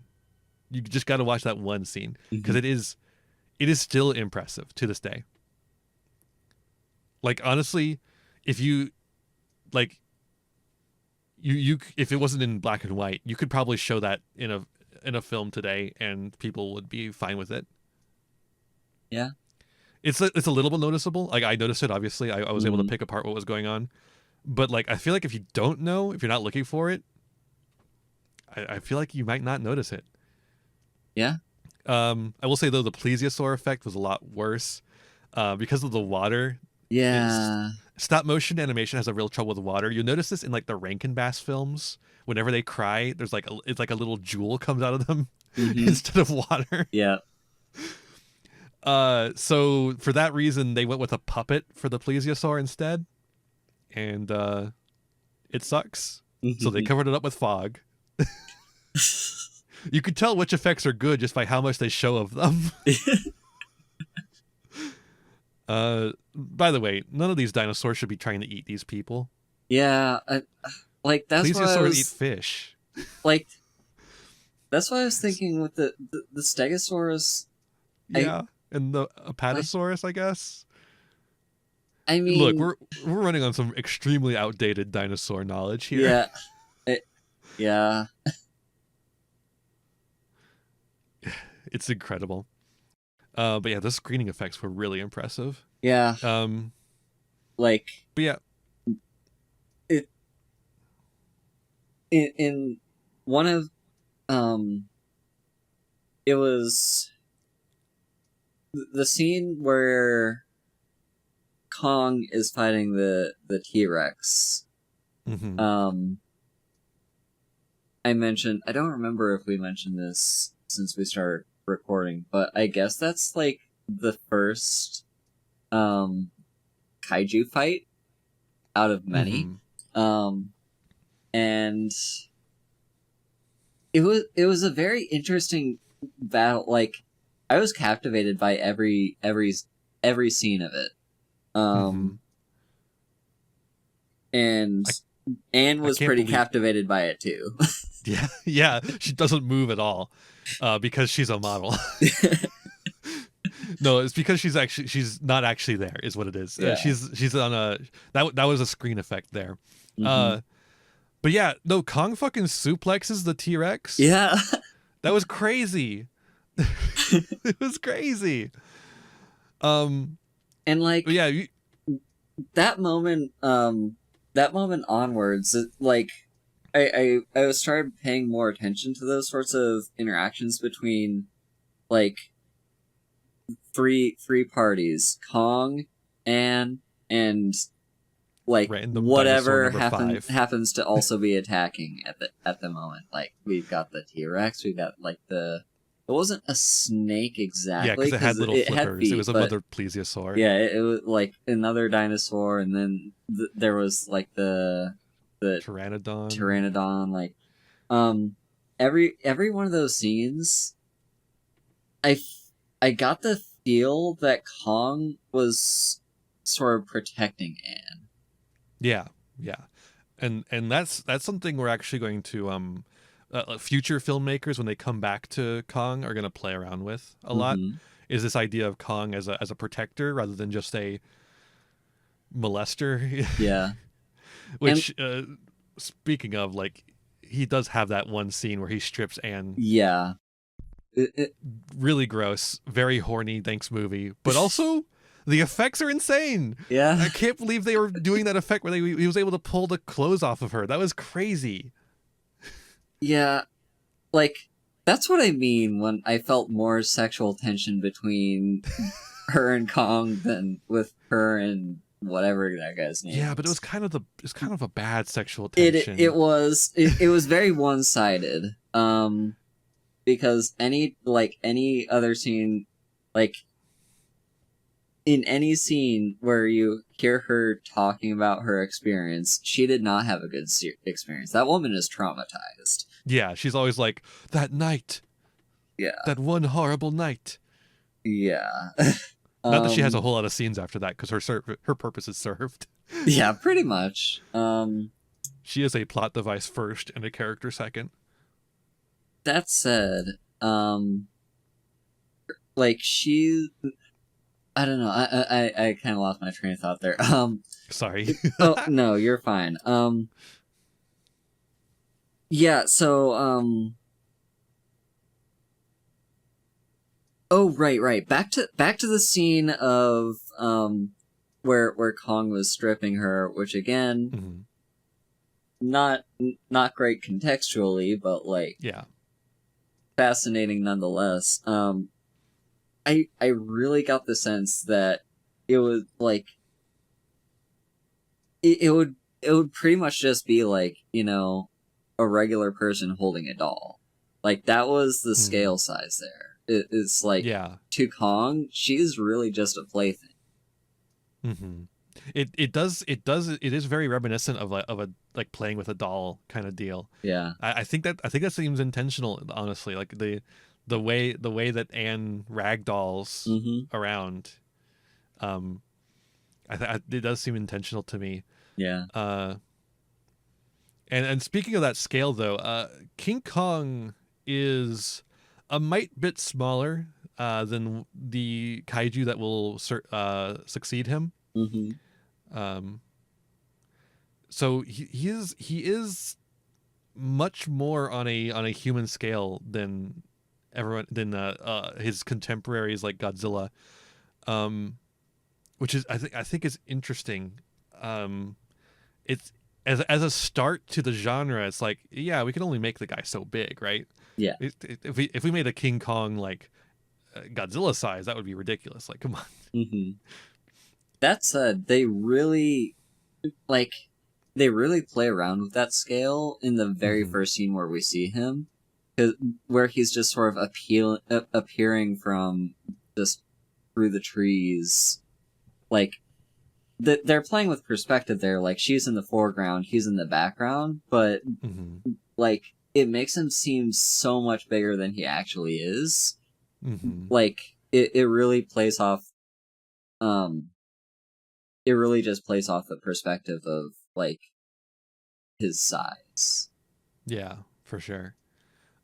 You just got to watch that one scene because Hmm. it is still impressive to this day. Like honestly, if you like you if it wasn't in black and white, you could probably show that in a film today and people would be fine with it. Yeah. It's a little bit noticeable. Like I noticed it obviously. I was able to Hmm. pick apart what was going on. But like I feel like if you don't know, if you're not looking for it, I feel like you might not notice it. Yeah. I will say though the plesiosaur effect was a lot worse because of the water. It's, Yeah. stop motion animation has a real trouble with water. You notice this in like the Rankin Bass films. Whenever they cry, there's like it's like a little jewel comes out of them Hmm. instead of water. Yeah. So for that reason, they went with a puppet for the plesiosaur instead, and it sucks. So they Hmm. covered it up with fog. You could tell which effects are good just by how much they show of them. By the way, none of these dinosaurs should be trying to eat these people. Yeah. Like that's why I Plesiosaurs eat was fish. like that's why I was thinking with the Stegosaurus. I Yeah, and the like. Apatosaurus, I guess. I Look, mean. we're running on some extremely outdated dinosaur knowledge here. Yeah. It, yeah. It's incredible. But yeah, the screening effects were really impressive. Yeah. Um, Like but yeah, it. in one of it was the scene where Kong is fighting the T-Rex. Mm-hmm. I don't remember if we mentioned this since we started recording, but I guess that's like the first kaiju fight out of many. Mm-hmm. And it was a very interesting battle. Like, I was captivated by every scene of it. Mm-hmm. And I, Anne I was can't pretty believe. captivated by it too. Yeah, yeah. She doesn't move at all, because she's a model. No, it's because she's not actually there. Is what it is. Yeah. She's on a that was a screen effect there. Mm-hmm. But yeah, no, Kong fucking suplexes the T-Rex. Yeah. That was crazy. It was crazy. Um, And like yeah, that moment onwards, like I was started paying more attention to those sorts of interactions between like three parties: Kong, Anne, and like random dinosaur whatever number 5. happens to also be attacking at the moment. Like, we've got the T-Rex, we've got like it wasn't a snake Yeah, exactly because it had because little it had flippers. It feet, was a but mother plesiosaur. yeah, it was like another dinosaur, and then there was like the Pteranodon. pteranodon. Like, every one of those scenes, I I got the feel that Kong was sort of protecting Anne. Yeah, yeah, and that's something we're actually going to future filmmakers, when they come back to Kong, are going to play around with a lot. Mm-hmm. Is this idea of Kong as a protector rather than just a molester? Yeah, and Which, speaking of, like, he does have that one scene where he strips Anne. yeah, Really gross, very horny. Thanks, movie, but also the effects are insane. yeah, I can't believe they were doing that effect where he was able to pull the clothes off of her. That was crazy. yeah. Like, that's what I mean when I felt more sexual tension between her and Kong than with her and whatever that guy's name Yeah, but is. it's kind of a bad sexual It tension. was it was very one sided. Because any other scene, like in any scene where you hear her talking about her experience, she did not have a good experience. That woman is traumatized. Yeah, she's always like, that night, Yeah, that one horrible night. yeah. Not that she has a um, whole lot of scenes after that, because her purpose is served. yeah, pretty much. She is a plot device first and a character second. That said, like she, I don't know. I kind of lost my train of thought there. Sorry. Oh no, you're fine. Yeah. So, oh right. Back to the scene of where Kong was stripping her, which again, Mm-hmm. not great contextually, but like Yeah. fascinating nonetheless. I really got the sense that it was like it would pretty much just be like, a regular person holding a doll. Like, that was the Mm. scale size there. It's like, Yeah. to Kong, she's really just a plaything. Mm-hmm. It is very reminiscent of a like playing with a doll kind of deal. Yeah. I think that seems intentional, honestly. Like the way that Anne ragdolls Mm-hmm. around, um, it does seem intentional to me. Yeah. Uh, and speaking of that scale, though, King Kong is a mite bit smaller than the kaiju that will succeed him. Mm-hmm. Um, so he is much more on a human scale than his contemporaries like Godzilla, um, which is I think is interesting. It's as a start to the genre, it's like, yeah, we can only make the guy so big, right? Yeah. If we made a King Kong like Godzilla size, that would be ridiculous. Like, come on. Hmm. That said, like they really play around with that scale in the very Hmm. first scene where we see him, where he's just sort of appearing from just through the trees. Like they're playing with perspective there. Like she's in the foreground, he's in the background, but Hmm. like it makes him seem so much bigger than he actually is. Hmm. Like it really plays off. Um, it really just plays off the perspective of like his size. Yeah, for sure.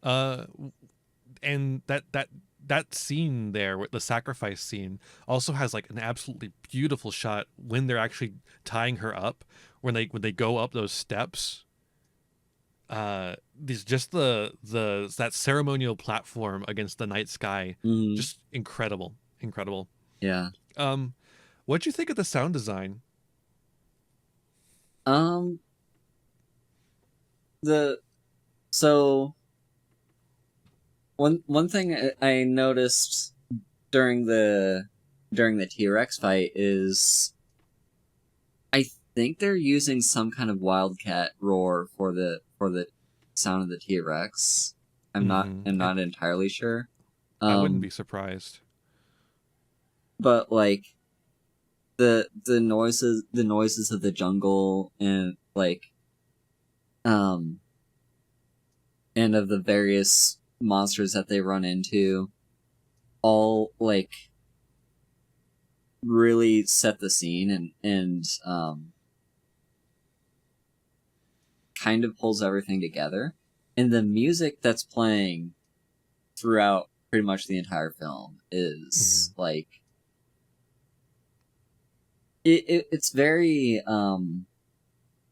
Uh, and that scene there, the sacrifice scene, also has like an absolutely beautiful shot when they're actually tying her up, when they go up those steps. These just the that ceremonial platform against the night sky, Mm, just incredible, incredible. yeah. Um, what'd you think of the sound design? Um. The so one thing I noticed during the T-Rex fight is I think they're using some kind of wildcat roar for the sound of the T-Rex. Hmm. I'm not entirely sure. I wouldn't Um, be surprised. but like the noises of the jungle and like um and of the various monsters that they run into all like really set the scene and kind of pulls everything together. And the music that's playing throughout pretty much the entire film Hmm. is like it's very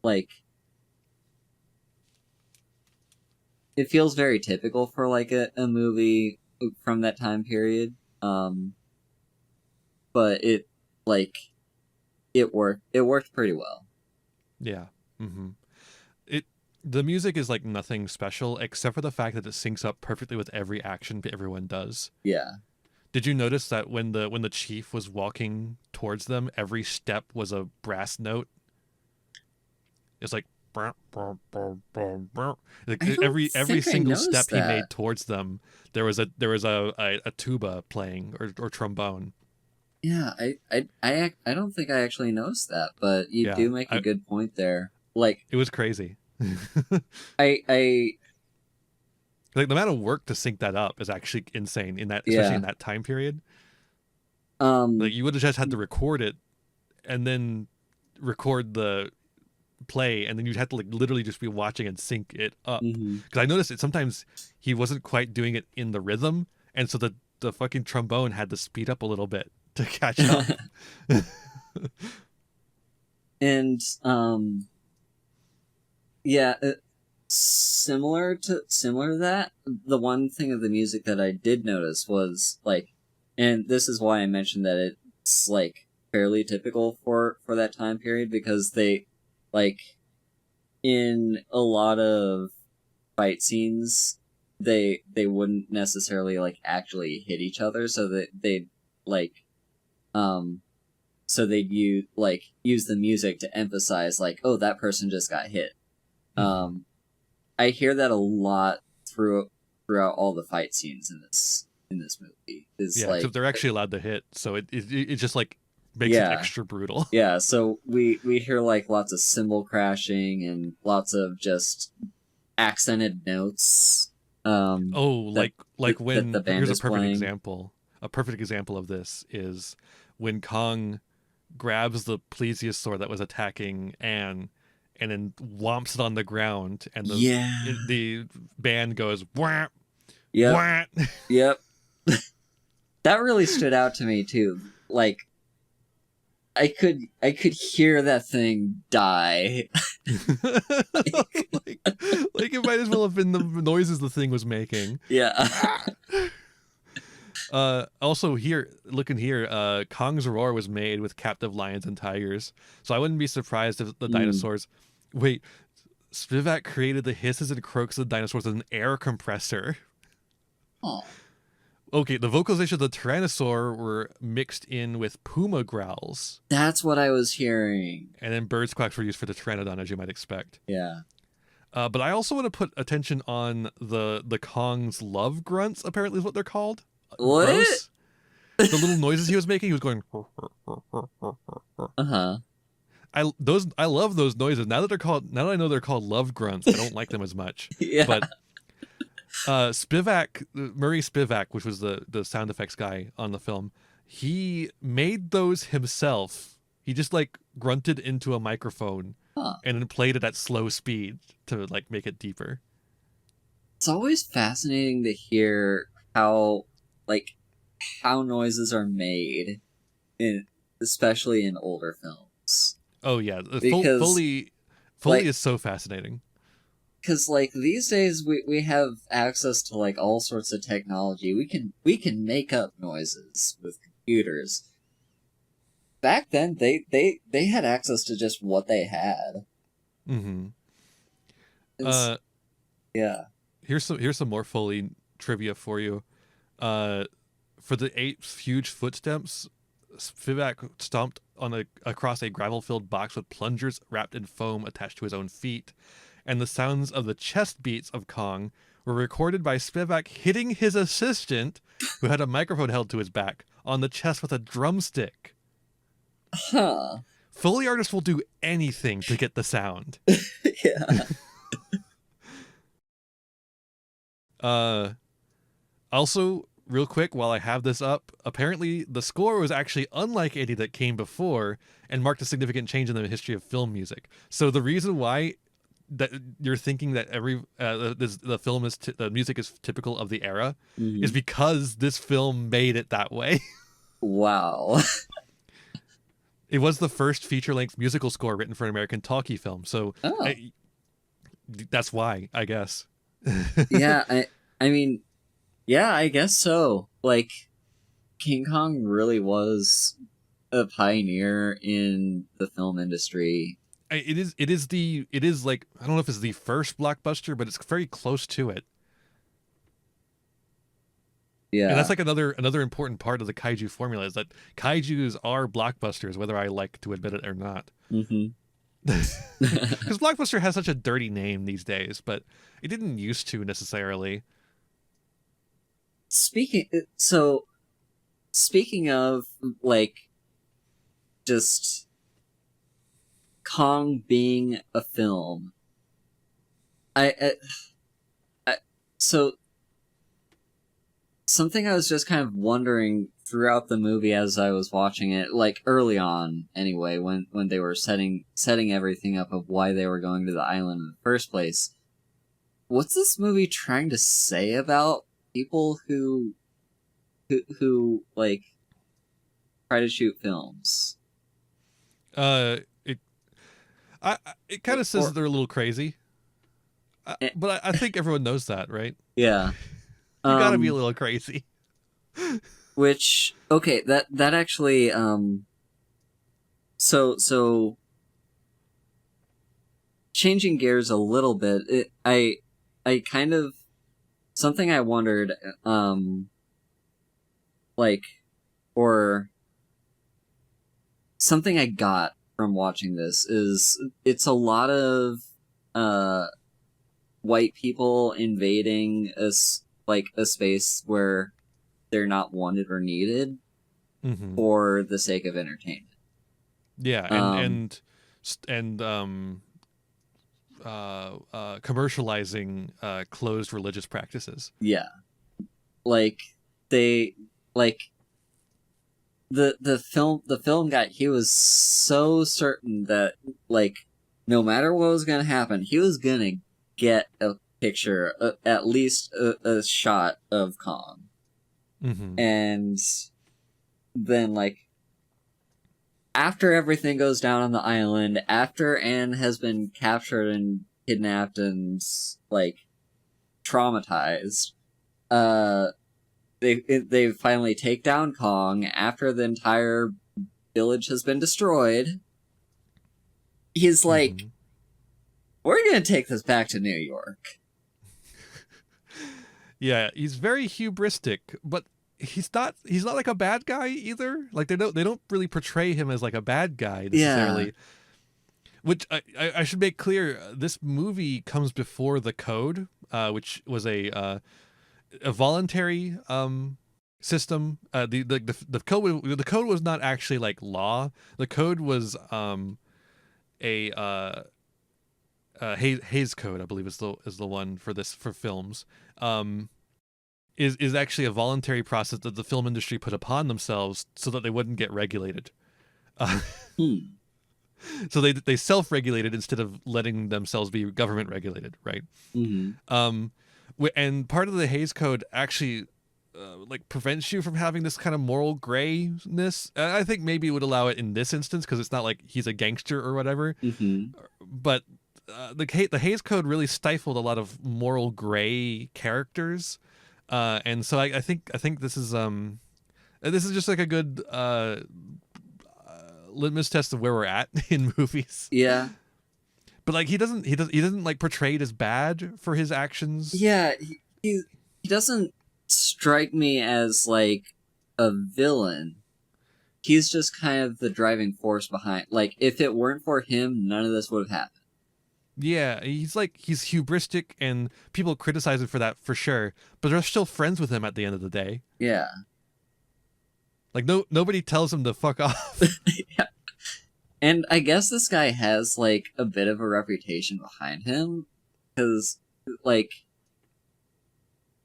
like it feels very typical for like a movie from that time period. Um, but like it worked pretty well. Yeah. Hmm. It the music is like nothing special except for the fact that it syncs up perfectly with every action everyone does. Yeah. Did you notice that when the chief was walking towards them, every step was a brass note? It's like brr, brr, brr, brr, brr. Like I don't every think I single noticed step he that. made towards them, there was a tuba playing or trombone. Yeah, I don't think I actually noticed that, but you Yeah, do make a good point there. Like it was crazy. I Like the amount of work to sync that up is actually insane in that, especially in yeah. that time period. Like Um you would have just had to record it and then record the play, and then you'd have to like literally just be watching and sync it up. mhm. Because I noticed it sometimes he wasn't quite doing it in the rhythm, and so the fucking trombone had to speed up a little bit to catch up. and yeah, similar to that, the one thing of the music that I did notice was like, and this is why I mentioned that it's like fairly typical for that time period because they like in a lot of fight scenes they wouldn't necessarily like actually hit each other so that they'd like um so they'd use the music to emphasize like oh that person just got hit. Hmm. um I hear that a lot throughout all the fight scenes in this movie. Is Yeah, like except they're actually allowed to hit, so it just like makes it yeah, extra brutal. yeah. So we hear like lots of cymbal crashing and lots of just accented notes. Oh, That like that the when band here's a is perfect playing. example. A perfect example of this is when Kong grabs the plesiosaur that was attacking Anne and then whomps it on the ground, and Yeah. the band goes whap Yep. whap. Yep. That really stood out to me too. Like I could hear that thing die. like like it might as well have been the noises the thing was making. Yeah. Also here, looking here, Kong's roar was made with captive lions and tigers, so I wouldn't be surprised if the Mm. dinosaurs Wait, Spivak created the hisses and croaks of the dinosaurs with an air compressor. Oh, Okay, the vocalizations of the Tyrannosaur were mixed in with puma growls, that's what I was hearing. and then birds quacks were used for the Pteranodon, as you might expect. Yeah. But I also want to put attention on the Kong's love grunts. Apparently, is what they're called. What? Gross. The little noises he was making. He was going. Uh-huh. I love those noises. Now that I know they're called love grunts, I don't like them as much. Yeah. But Murray Spivak, which was the sound effects guy on the film, he made those himself. He just like grunted into a microphone Huh. and then played it at slow speed to like make it deeper. It's always fascinating to hear how like how noises are made in especially in older films. Oh yeah, Because Foley like is so fascinating. because like these days we have access to like all sorts of technology. We can make up noises with computers. Back then they had access to just what they had. Mm-hmm. It's- yeah. Here's some more Foley trivia for you. For the 8 huge footsteps, Spivak stomped across a gravel-filled box with plungers wrapped in foam attached to his own feet, and the sounds of the chest beats of Kong were recorded by Spivak hitting his assistant, who had a microphone held to his back, on the chest with a drumstick. Huh. Foley artists will do anything to get the sound. Yeah. Also, real quick, while I have this up, apparently the score was actually unlike any that came before and marked a significant change in the history of film music. So the reason why that you're thinking that the music is typical of the era is Mhm. because this film made it that way. Wow. It was the first feature-length musical score written for an American talkie film, so Oh. that's why, I guess. Yeah, I mean, yeah, I guess so. Like, King Kong really was a pioneer in the film industry. It is like, I don't know if it's the first blockbuster, but it's very close to it. Yeah. And that's like another important part of the kaiju formula is that kaijus are blockbusters, whether I like to admit it or not. Mm-hmm. Because blockbuster has such a dirty name these days, but it didn't used to necessarily. Speaking of like just Kong being a film, I so something I was just kind of wondering throughout the movie as I was watching it, like early on anyway, when they were setting everything up of why they were going to the island in the first place. What's this movie trying to say about people who like try to shoot films? It it kind of says Or- that they're a little crazy, Eh. but I think everyone knows that, right? Yeah. You gotta be a little crazy. Which okay, that actually so changing gears a little bit, I kind of something I wondered like or something I got from watching this is it's a lot of white people invading a space where they're not wanted or needed Mm-hmm. for the sake of entertainment. Yeah, and commercializing closed religious practices. Yeah. Like they like the film guy, he was so certain that like no matter what was going to happen, he was going to get a picture, at least a shot of Kong. Mm-hmm. And then like after everything goes down on the island, after Anne has been captured and kidnapped and like traumatized, they finally take down Kong after the entire village has been destroyed. He's like, Mm-hmm. we're gonna take this back to New York. Yeah, he's very hubristic, but he's not like a bad guy either. Like they don't really portray him as like a bad guy necessarily. Yeah. Which I should make clear, this movie comes before the code, which was a voluntary system. The code was not actually like law. The code was a Hayes Code, I believe is the one for films. Is actually a voluntary process that the film industry put upon themselves so that they wouldn't get regulated. So they self-regulated instead of letting themselves be government regulated, right? Mm-hmm. And part of the Hayes Code actually like prevents you from having this kind of moral grayness. I think maybe it would allow it in this instance because it's not like he's a gangster or whatever. Mm-hmm. But the Hayes Code really stifled a lot of moral gray characters, and so I think this is just like a good litmus test of where we're at in movies. Yeah. But like he doesn't like portrayed as bad for his actions. Yeah, he doesn't strike me as like a villain. He's just kind of the driving force behind. Like if it weren't for him, none of this would have happened. Yeah, he's hubristic and people criticize him for that for sure, but they're still friends with him at the end of the day. Yeah. Like nobody tells him to fuck off. Yeah. And I guess this guy has like a bit of a reputation behind him because like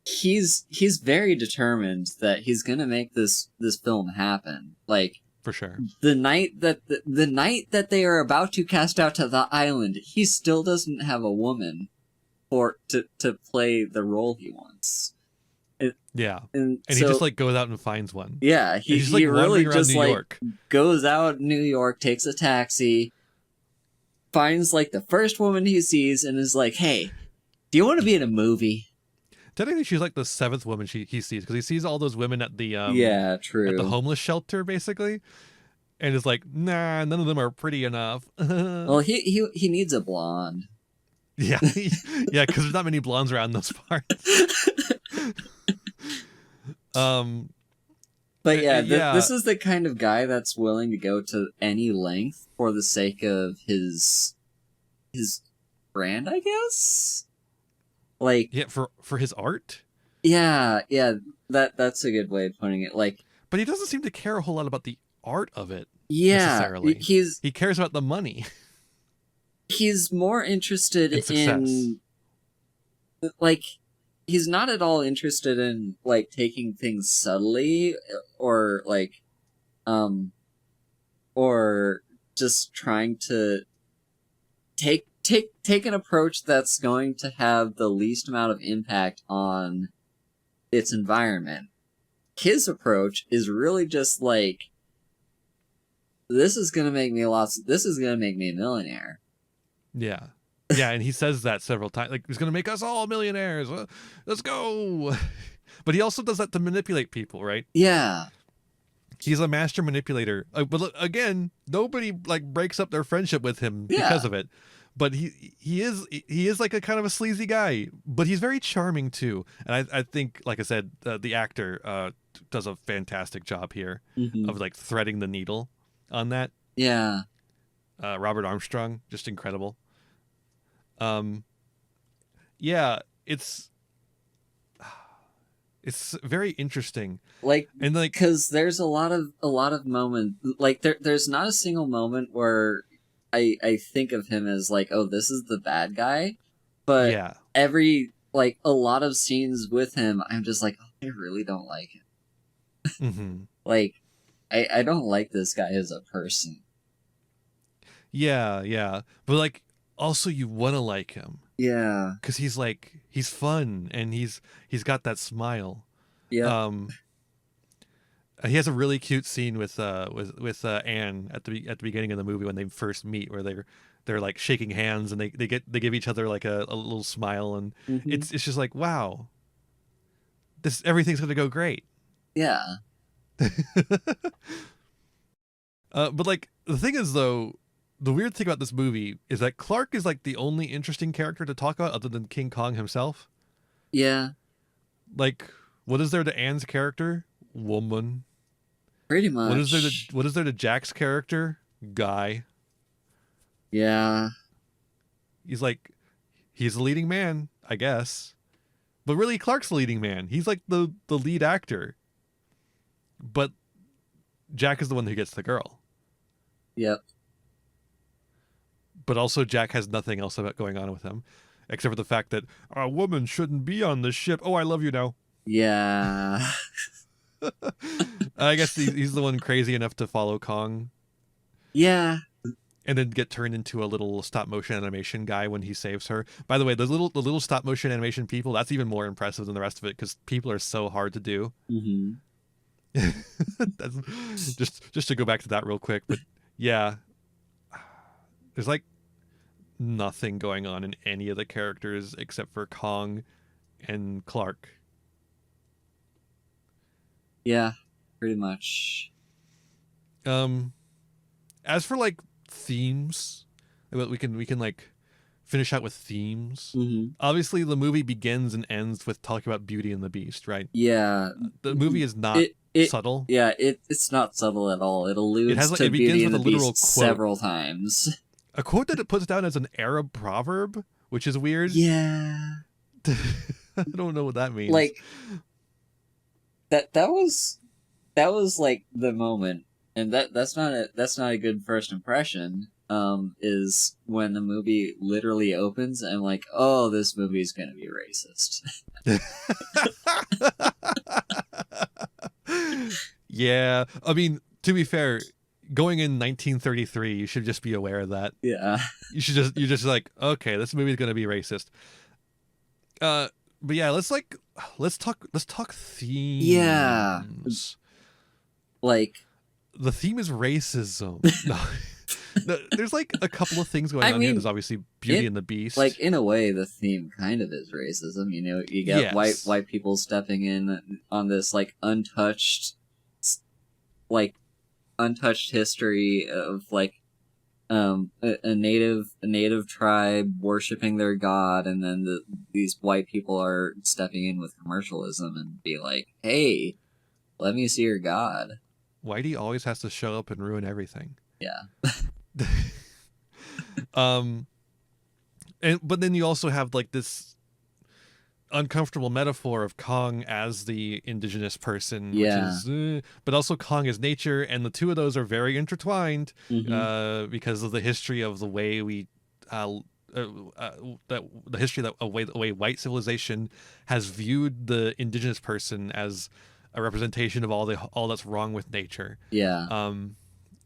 he's very determined that he's gonna make this film happen. Like For sure. the night that they are about to cast out to the island, he still doesn't have a woman to play the role he wants. Yeah. And he so, just like goes out and finds one. yeah, He's just like really wandering around New York. Goes out in New York, takes a taxi, finds like the first woman he sees, and is like, "Hey, do you want to be in a movie?" Technically, she's like the seventh woman he sees because he sees all those women at the yeah, true, at the homeless shelter basically, and is like, nah, none of them are pretty enough. Well, he needs a blonde. Yeah, yeah, because there's not many blondes around those parts. But yeah, yeah. this is the kind of guy that's willing to go to any length for the sake of his brand, I guess. Like, yeah, for his art. Yeah, that's a good way of putting it. Like, but he doesn't seem to care a whole lot about the art of it. Yeah, necessarily. He cares about the money. He's more interested in like. He's not at all interested in like taking things subtly or like or just trying to take an approach that's going to have the least amount of impact on its environment. His approach is really just like, this is going to make me a millionaire. Yeah. Yeah, and he says that several times. Like, he's going to make us all millionaires. Let's go. But he also does that to manipulate people, right? Yeah. He's a master manipulator. But look, again, nobody like breaks up their friendship with him because of it. But he is like a kind of a sleazy guy. But he's very charming too. And I think, like I said, the actor does a fantastic job here of like threading the needle on that. Yeah. Robert Armstrong, just incredible. Yeah, it's very interesting. Like, and like, because there's a lot of moments, like there's not a single moment where I think of him as like, oh, this is the bad guy, but yeah, a lot of scenes with him, I'm just like, oh, I really don't like him. Like, I don't like this guy as a person. Yeah, but like, also you want to like him. Yeah, because he's fun and he's got that smile. Yeah. He has a really cute scene with Anne at the beginning of the movie when they first meet, where they're like shaking hands and they give each other like a little smile, and it's just like, wow, everything's gonna go great. Yeah. But like, the thing is though, the weird thing about this movie is that Clark is like the only interesting character to talk about other than King Kong himself. Yeah, Like, what is there to Anne's character? Woman. pretty much. What is there to Jack's character? Guy. Yeah, He's like, he's the leading man, I guess. But really, Clark's the leading man. He's like the lead actor. But Jack is the one who gets the girl. yep. But also, Jack has nothing else about going on with him, except for the fact that a woman shouldn't be on this ship. Oh, I love you now. Yeah. I guess he's the one crazy enough to follow Kong Yeah. and then get turned into a little stop motion animation guy when he saves her. By the way, the little stop motion animation people, that's even more impressive than the rest of it because people are so hard to do. Mm-hmm. That's, just to go back to that real quick, but yeah, there's like nothing going on in any of the characters except for Kong and Clark. Yeah, pretty much. As for like themes, we can like finish out with themes. Mm-hmm. Obviously, the movie begins and ends with talking about Beauty and the Beast, right? Yeah. The movie is not subtle. Yeah, it's not subtle at all. It alludes to it begins Beauty with and a the literal Beast quote. several times. A quote that it puts down as an Arab proverb, which is weird. Yeah. I don't know what that means. Like that was like the moment, and that's not a good first impression. Is when the movie literally opens and I'm like, oh, this movie's gonna be racist. Yeah, I mean, to be fair, going in 1933, you should just be aware of that. Yeah. You're just like, okay, this movie's gonna be racist. But yeah, let's talk themes. Yeah. Like, the theme is racism. No, there's like a couple of things going on here. There's obviously Beauty and the Beast. Like, in a way, the theme kind of is racism. You know, you get white people stepping in on this like untouched history of like a native tribe worshiping their god, and then these white people are stepping in with commercialism and be like, hey, let me see your god. Whitey always has to show up and ruin everything. Yeah. But then you also have like this uncomfortable metaphor of Kong as the indigenous person, Yeah. which is, but also Kong as nature, and the two of those are very intertwined because of the history of the way we the history that the way white civilization has viewed the indigenous person as a representation of all that's wrong with nature. Yeah.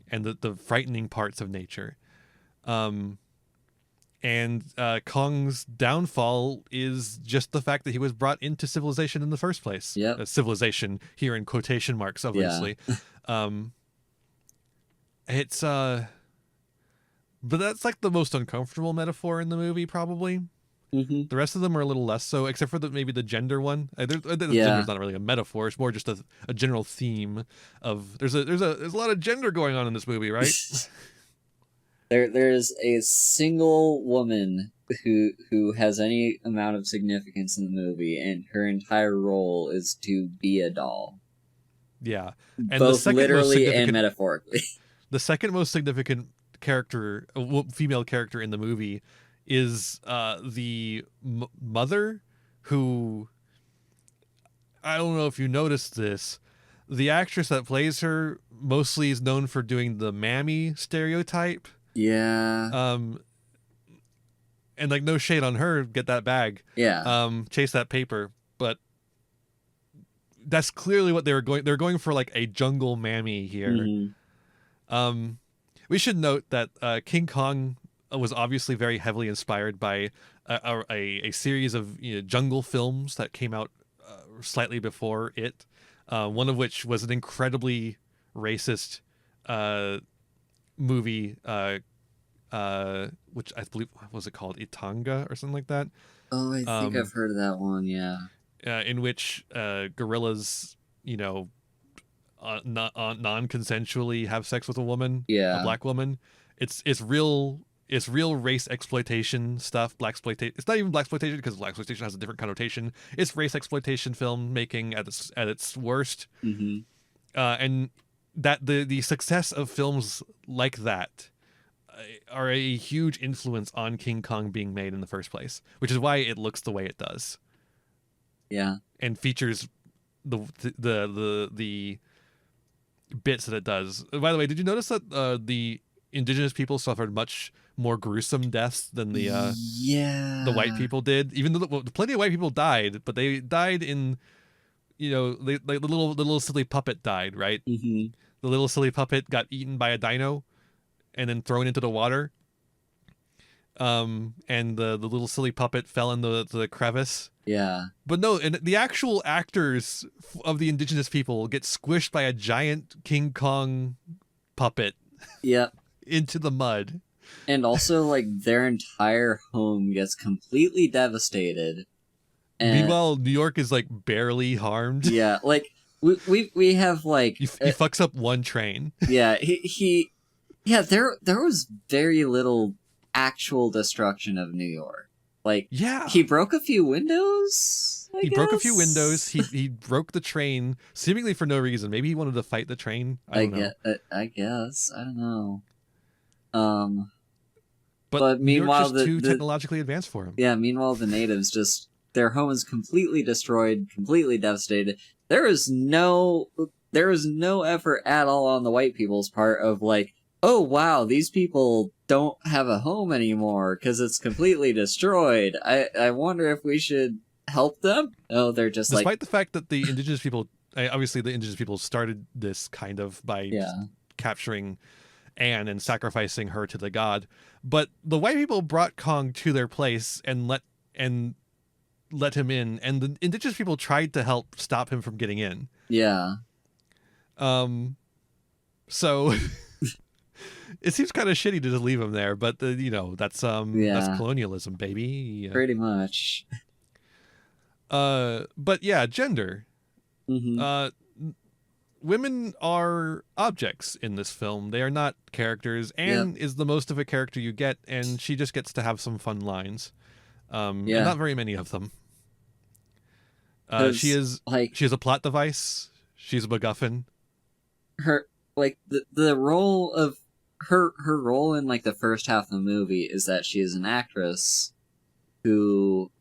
And the frightening parts of nature. And Kong's downfall is just the fact that he was brought into civilization in the first place. Yeah. Civilization here in quotation marks, obviously. Yeah. It's but that's like the most uncomfortable metaphor in the movie, probably. Mm-hmm. The rest of them are a little less so, except for maybe the gender one. Gender's not really a metaphor; it's more just a general theme of there's a lot of gender going on in this movie, right? There's a single woman who has any amount of significance in the movie, and her entire role is to be a doll. Yeah, and both literally and metaphorically. The second most significant character, female character in the movie, is the mother, who, I don't know if you noticed this, the actress that plays her mostly is known for doing the mammy stereotype. Yeah. And like, no shade on her, get that bag. Yeah. Chase that paper, but that's clearly what they're going for, like a jungle mammy here. Mm-hmm. We should note that King Kong was obviously very heavily inspired by a series of jungle films that came out slightly before it. One of which was an incredibly racist movie, which I believe, what was it called, Itanga or something like that. Oh, I think I've heard of that one. Yeah. In which gorillas, non-consensually have sex with a woman, Yeah. a black woman, It's real race exploitation stuff. Black exploitation. It's not even black exploitation because black exploitation has a different connotation. It's race exploitation filmmaking at its worst. Mm-hmm. And that the success of films like that are a huge influence on King Kong being made in the first place, which is why it looks the way it does. Yeah. And features the bits that it does. By the way, did you notice that the indigenous people suffered much more gruesome deaths than the white people did? Even though plenty of white people died, but they died in, the little silly puppet died, right? Mm-hmm. The little silly puppet got eaten by a dino and then thrown into the water. And the little silly puppet fell in the crevice. Yeah. But no, and the actual actors of the indigenous people get squished by a giant King Kong puppet. Yep. Into the mud. And also, like, their entire home gets completely devastated. And meanwhile, New York is like barely harmed. yeah, like we have like he fucks up one train. Yeah, there was very little actual destruction of New York. Like, yeah, he broke a few windows. He broke a few windows. He broke the train seemingly for no reason. Maybe he wanted to fight the train. I don't know. I guess I don't know. But meanwhile, New York's just too technologically advanced for him. Yeah. Meanwhile, the natives just their home is completely destroyed, completely devastated. There is no effort at all on the white people's part of like, oh wow, these people don't have a home anymore because it's completely destroyed. I wonder if we should help them. Oh, they're just despite the fact that the indigenous people, obviously the indigenous people started this kind of by capturing Anne and sacrificing her to the god, but the white people brought Kong to their place and let him in, and the indigenous people tried to help stop him from getting in. Yeah. So it seems kind of shitty to just leave him there, but that's colonialism, baby. Pretty much. But yeah, gender. Mm-hmm. Women are objects in this film. They are not characters. Anne is the most of a character you get, and she just gets to have some fun lines. And not very many of them. She is a plot device. She's a MacGuffin. Her the role of her role in like the first half of the movie is that she is an actress who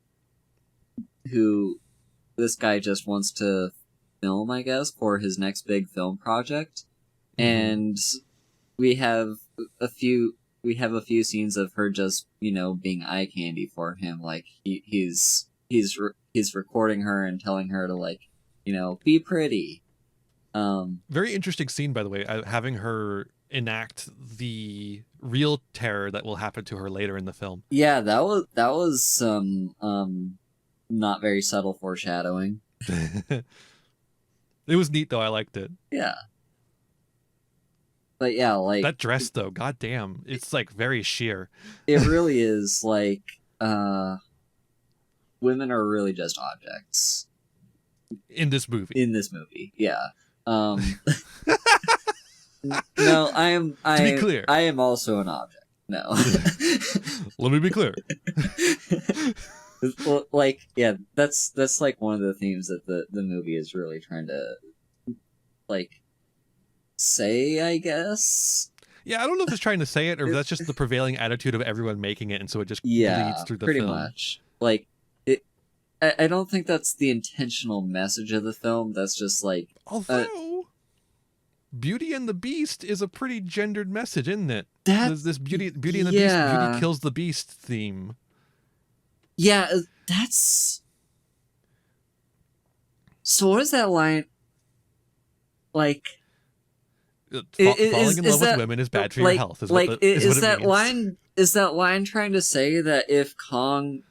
this guy just wants to film, I guess, for his next big film project. Mm-hmm. And we have a few scenes of her just, being eye candy for him. Like he's recording her and telling her to like, be pretty. Very interesting scene, by the way, having her enact the real terror that will happen to her later in the film. Yeah, that was some not very subtle foreshadowing. It was neat though. I liked it. Yeah. But yeah, like that dress though, goddamn, it's like very sheer. It really is. Like, women are really just objects in this movie. Yeah. No, I am. To be clear, I am also an object. No. Let me be clear. Well, like, yeah, that's like one of the themes that the movie is really trying to like say, I guess. Yeah, I don't know if it's trying to say it or if that's just the prevailing attitude of everyone making it, and so it just bleeds through the pretty film. Much. Like it. I don't think that's the intentional message of the film. That's just like, although Beauty and the Beast is a pretty gendered message, isn't it? This Beauty and the Beast, Beauty kills the Beast theme. Yeah, that's. So what is that line? Like, falling in love with women is bad for your health. Is that line? Is that line trying to say that if Kong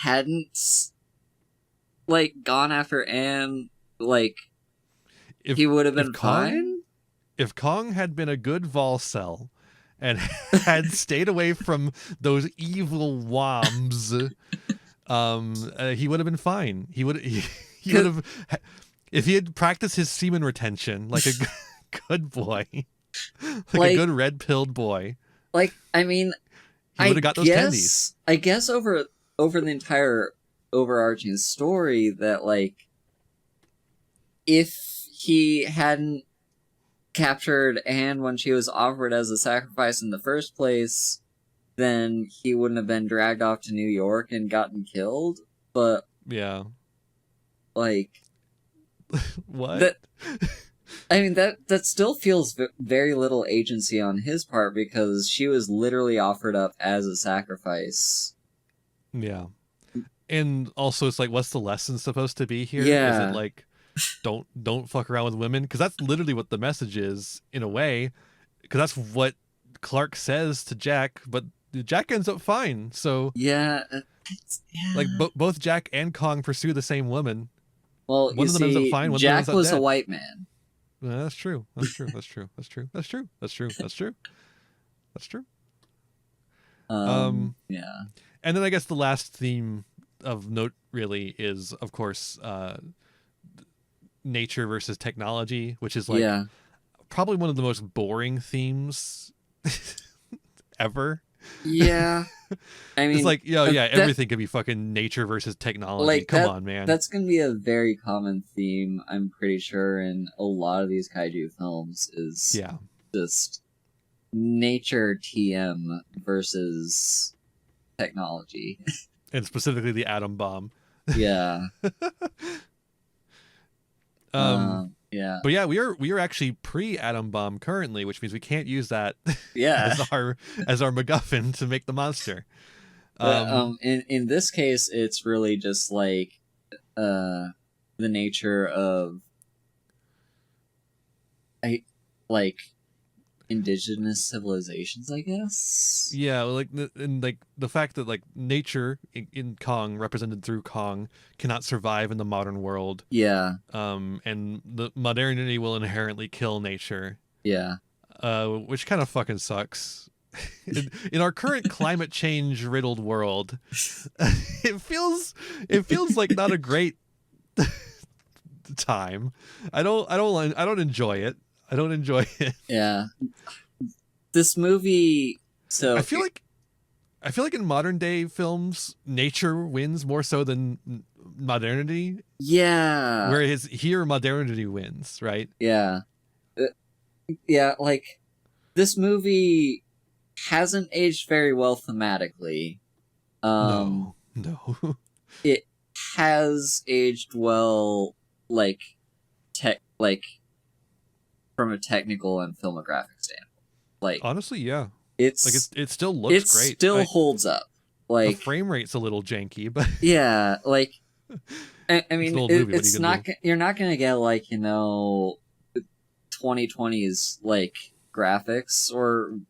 hadn't like gone after Anne, like he would have been fine? If Kong had been a good Volcel and had stayed away from those evil wombs, he would have been fine. He would have, if he had practiced his semen retention like a good boy, like a good red-pilled boy, Like, I mean, He would have got those candies. I guess over the entire overarching story that like if he hadn't captured Anne when she was offered as a sacrifice in the first place, then he wouldn't have been dragged off to New York and gotten killed. But Yeah. like What? that, I mean that still feels very little agency on his part because she was literally offered up as a sacrifice. Yeah. And also, it's like, what's the lesson supposed to be here? Is Yeah. it like, don't fuck around with women? Because that's literally what the message is in a way. Because that's what Clark says to Jack, but Jack ends up fine. So Yeah. like both Jack and Kong pursue the same woman. Well, One you of them ends up see, fine. One of them Jack ends up was a dead. white man. That's true. That's true. That's true. That's true. That's true. That's true. That's true. That's true. Yeah. And then I guess the last theme of note really is, of course, nature versus technology, which is like Yeah. probably one of the most boring themes ever. Yeah. I mean, It's like, yeah, that- everything could be fucking nature versus technology. like Come that- on, man. That's gonna be a very common theme, I'm pretty sure, in a lot of these kaiju films. Is Yeah. just nature TM versus technology. And specifically the atom bomb. Yeah. Yeah. But yeah, we are actually pre-atom bomb currently, which means we can't use that Yeah. as our MacGuffin to make the monster. But, in this case, it's really just like the nature of indigenous civilizations, I guess. Yeah, like the fact that like nature in Kong, represented through Kong, cannot survive in the modern world. Yeah. And the modernity will inherently kill nature. Yeah. Which kind of fucking sucks. In our current climate change riddled world, it feels like not a great time. I don't enjoy it. I don't enjoy it. Yeah. This movie. So I feel like in modern day films, nature wins more so than modernity. Yeah. Whereas here, modernity wins, right? Yeah. Yeah. Like this movie hasn't aged very well thematically. No. It has aged well, like from a technical and filmographic standpoint. Like honestly, yeah. It's like it still looks great. It still holds up. Like the frame rate's a little janky, but yeah, like I mean, it's not. You're not gonna get like 2020's like graphics or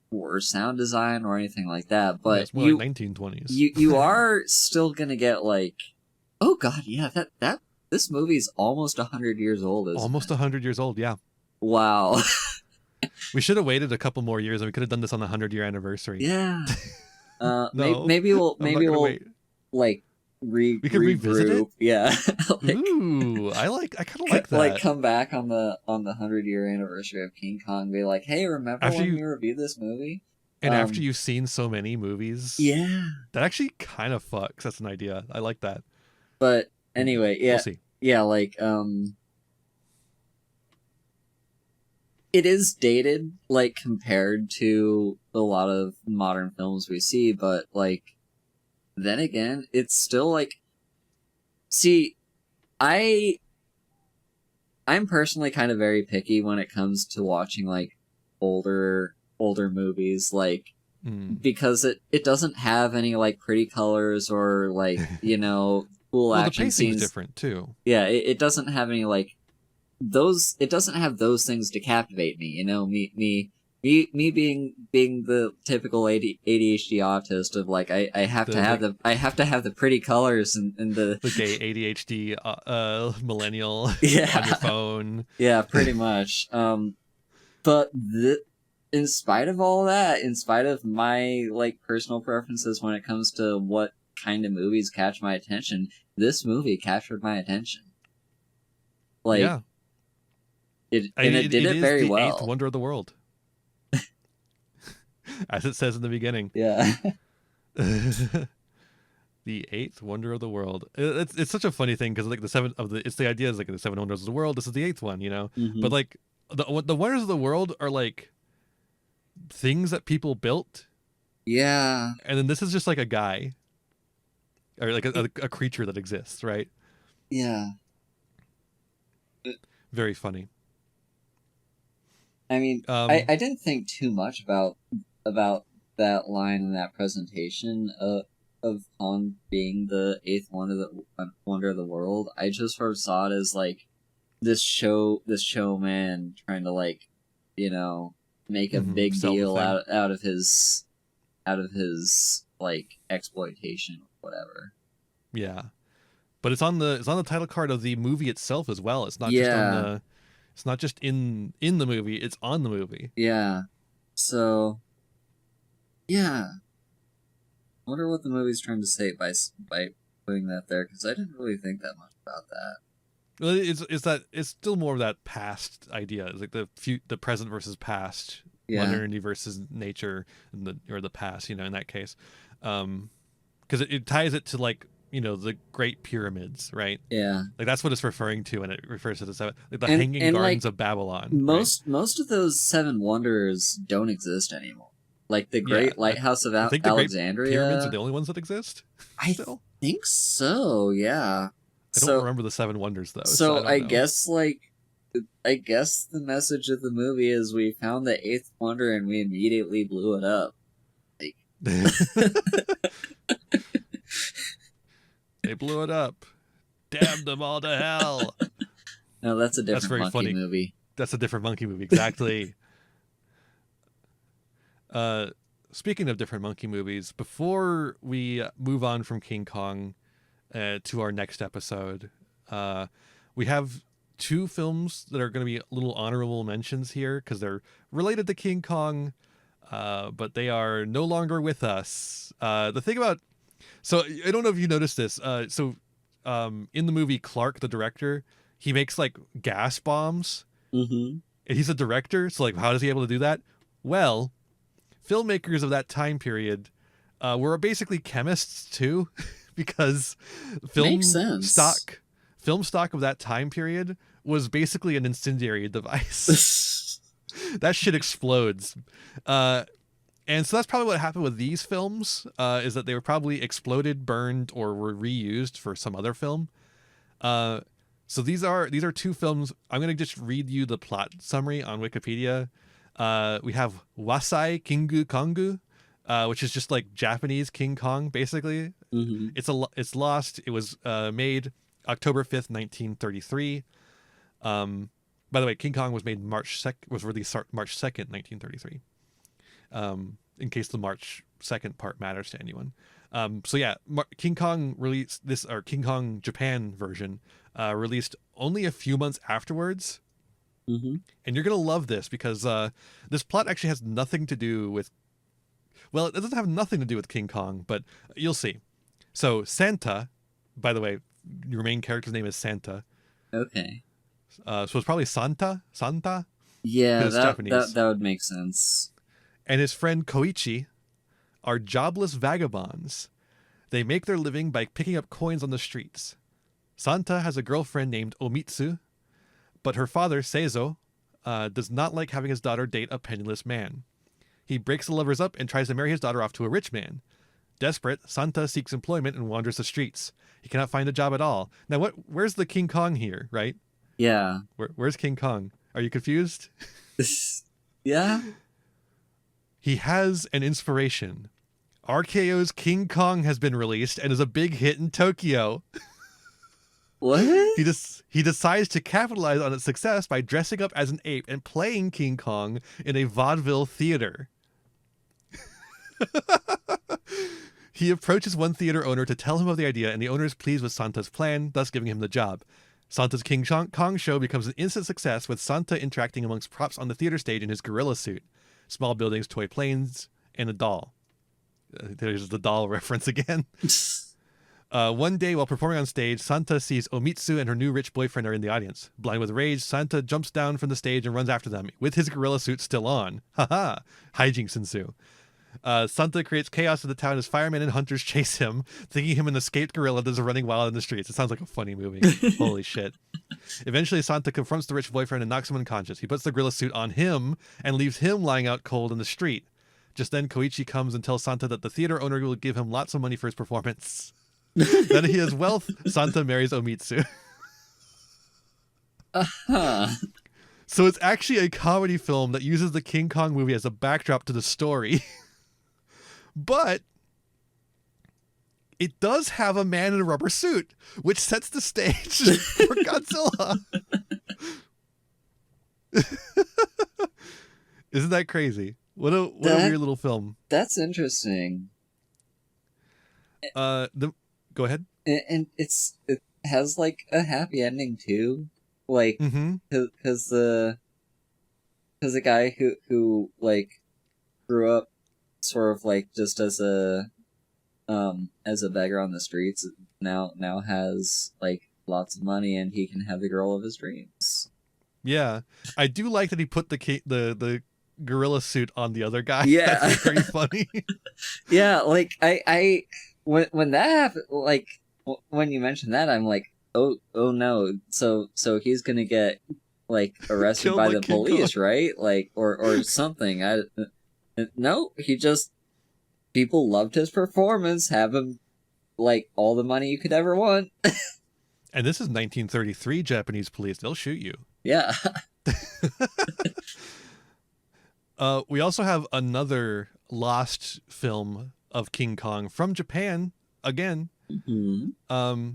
sound design or anything like that. But it's more like 1920s. You are still gonna get like, oh god, yeah, that this movie's almost 100 years old. Almost 100 years old. Yeah. Wow. We should have waited a couple more years, and we could have done this on the 100-year anniversary. Yeah. No, maybe we'll wait. like we could revisit it. Yeah. Like, ooh, I kind of like that. Like come back on the 100-year anniversary of King Kong, and be like, hey, remember after when we reviewed this movie? And after you've seen so many movies, yeah, that actually kind of fucks. That's an idea. I like that. But anyway, yeah, we'll see. Yeah, like it is dated, like compared to a lot of modern films we see, but like then again, it's still like, see, I'm personally kind of very picky when it comes to watching like older movies, like because it doesn't have any like pretty colors or like cool action the scenes. Different too. Yeah, it doesn't have any like those. It doesn't have those things to captivate me. Me being the typical ADHD autist of like I have to have the pretty colors and the gay ADHD millennial on your phone. Yeah, pretty much. But in spite of all that, in spite of my like personal preferences when it comes to what kind of movies catch my attention, this movie captured my attention. Like, yeah. It did it very well. The eighth wonder of the world. as it says in the beginning. Yeah. The eighth wonder of the world. It's such a funny thing because like the seven of the it's the idea is like the seven wonders of the world. This is the eighth one, you know. Hmm. But like the wonders of the world are like things that people built, Yeah. and then this is just like a guy or like a creature that exists, right? Yeah. Very funny. I mean, I didn't think too much about that line in that presentation of Kong being the eighth wonder of the world. I just sort of saw it as like this showman trying to like, make a big sell the deal thing. out of his like exploitation or whatever. Yeah, but it's on the title card of the movie itself as well. It's not Yeah. it's not just in the movie. It's on the movie. Yeah. So, yeah. I wonder what the movie's trying to say by putting that there, because I didn't really think that much about that. Well, it's still more of that past idea. It's like the present versus past, Yeah. modernity versus nature, and the past. In that case, because it ties it to like the Great Pyramids, right? Yeah. Like that's what it's referring to, and it refers to like the And- Hanging and, Gardens like, of Babylon. Most of those seven wonders don't exist anymore. Like the Great Lighthouse of I think the Great Alexandria. Pyramids are the only ones that exist. I Still, think so. Yeah. I don't remember the seven wonders though. So I I don't know. guess the message of the movie is we found the eighth wonder and we immediately blew it up. They blew it up. Damn them all to hell. No, that's a different very monkey funny. movie. That's a different monkey movie, exactly. Speaking of different monkey movies, before we move on from King Kong to our next episode, we have two films that are going to be little honorable mentions here because they're related to King Kong, but they are no longer with us. The thing about... So I don't know if you noticed this. In the movie Clark, the director, he makes like gas bombs. Mm-hmm. And he's a director, so like, how is he able to do that? Well, filmmakers of that time period were basically chemists too, because film stock of that time period was basically an incendiary device. That shit explodes. And so that's probably what happened with these films, is that they were probably exploded, burned, or were reused for some other film. So these are two films. I'm going to just read you the plot summary on Wikipedia. We have Wasai Kingu Kongu, which is just like Japanese King Kong, basically. Mm-hmm. It's lost. It was made October 5th, 1933. By the way, King Kong was made was released March 2nd, 1933. In case the March 2nd part matters to anyone. So yeah, King Kong released this, or King Kong Japan version, released only a few months afterwards. Mm-hmm. And you're going to love this because this plot actually has nothing to do with... Well, it doesn't have nothing to do with King Kong, but you'll see. So Santa, by the way, your main character's name is Santa. Okay. So it's probably Santa? Yeah, it's that Japanese. that would make sense. And his friend Koichi are jobless vagabonds. They make their living by picking up coins on the streets. Santa has a girlfriend named Omitsu, but her father, Seizo, does not like having his daughter date a penniless man. He breaks the lovers up and tries to marry his daughter off to a rich man. Desperate, Santa seeks employment and wanders the streets. He cannot find a job at all. Now, where's the King Kong here, right? Yeah. Where's King Kong? Are you confused? Yeah? He has an inspiration. RKO's King Kong has been released and is a big hit in Tokyo. What? He decides to capitalize on its success by dressing up as an ape and playing King Kong in a vaudeville theater. He approaches one theater owner to tell him of the idea, and the owner is pleased with Santa's plan, thus giving him the job. Santa's King Kong show becomes an instant success, with Santa interacting amongst props on the theater stage in his gorilla suit. Small buildings, toy planes, and a doll. There's the doll reference again. One day, while performing on stage, Santa sees Omitsu and her new rich boyfriend are in the audience. Blind with rage, Santa jumps down from the stage and runs after them, with his gorilla suit still on. Haha! Hijinks ensue. Santa creates chaos in the town as firemen and hunters chase him, thinking him an escaped gorilla that is running wild in the streets. It sounds like a funny movie. Holy shit. Eventually, Santa confronts the rich boyfriend and knocks him unconscious. He puts the gorilla suit on him and leaves him lying out cold in the street. Just then, Koichi comes and tells Santa that the theater owner will give him lots of money for his performance. Now that he has wealth, Santa marries Omitsu. So it's actually a comedy film that uses the King Kong movie as a backdrop to the story. But it does have a man in a rubber suit, which sets the stage for Godzilla. Isn't that crazy? What a weird little film. That's interesting. Go ahead. And it has like a happy ending too, like because the guy who like grew up sort of like just as a beggar on the streets now has like lots of money and he can have the girl of his dreams. Yeah, I do like that he put the gorilla suit on the other guy. Yeah, that's very funny. Yeah, like I when that happened, like when you mentioned that, I'm like, oh no, so he's gonna get like arrested by the police, right? Like or something. No, people loved his performance. Have him like all the money you could ever want. And this is 1933 Japanese police. They'll shoot you. Yeah. We also have another lost film of King Kong from Japan again. Mm-hmm.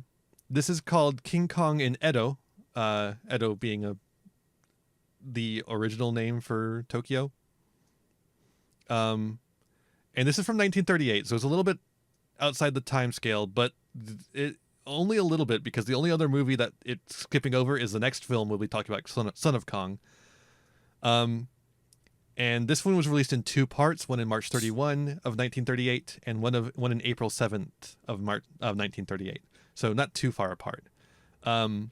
This is called King Kong in Edo. Edo being the original name for Tokyo. And this is from 1938, so it's a little bit outside the time scale, but it only a little bit, because the only other movie that it's skipping over is the next film we'll be talking about, Son of Kong. And this one was released in two parts, one in March 31 of 1938 and one in April 7th of 1938. So not too far apart. So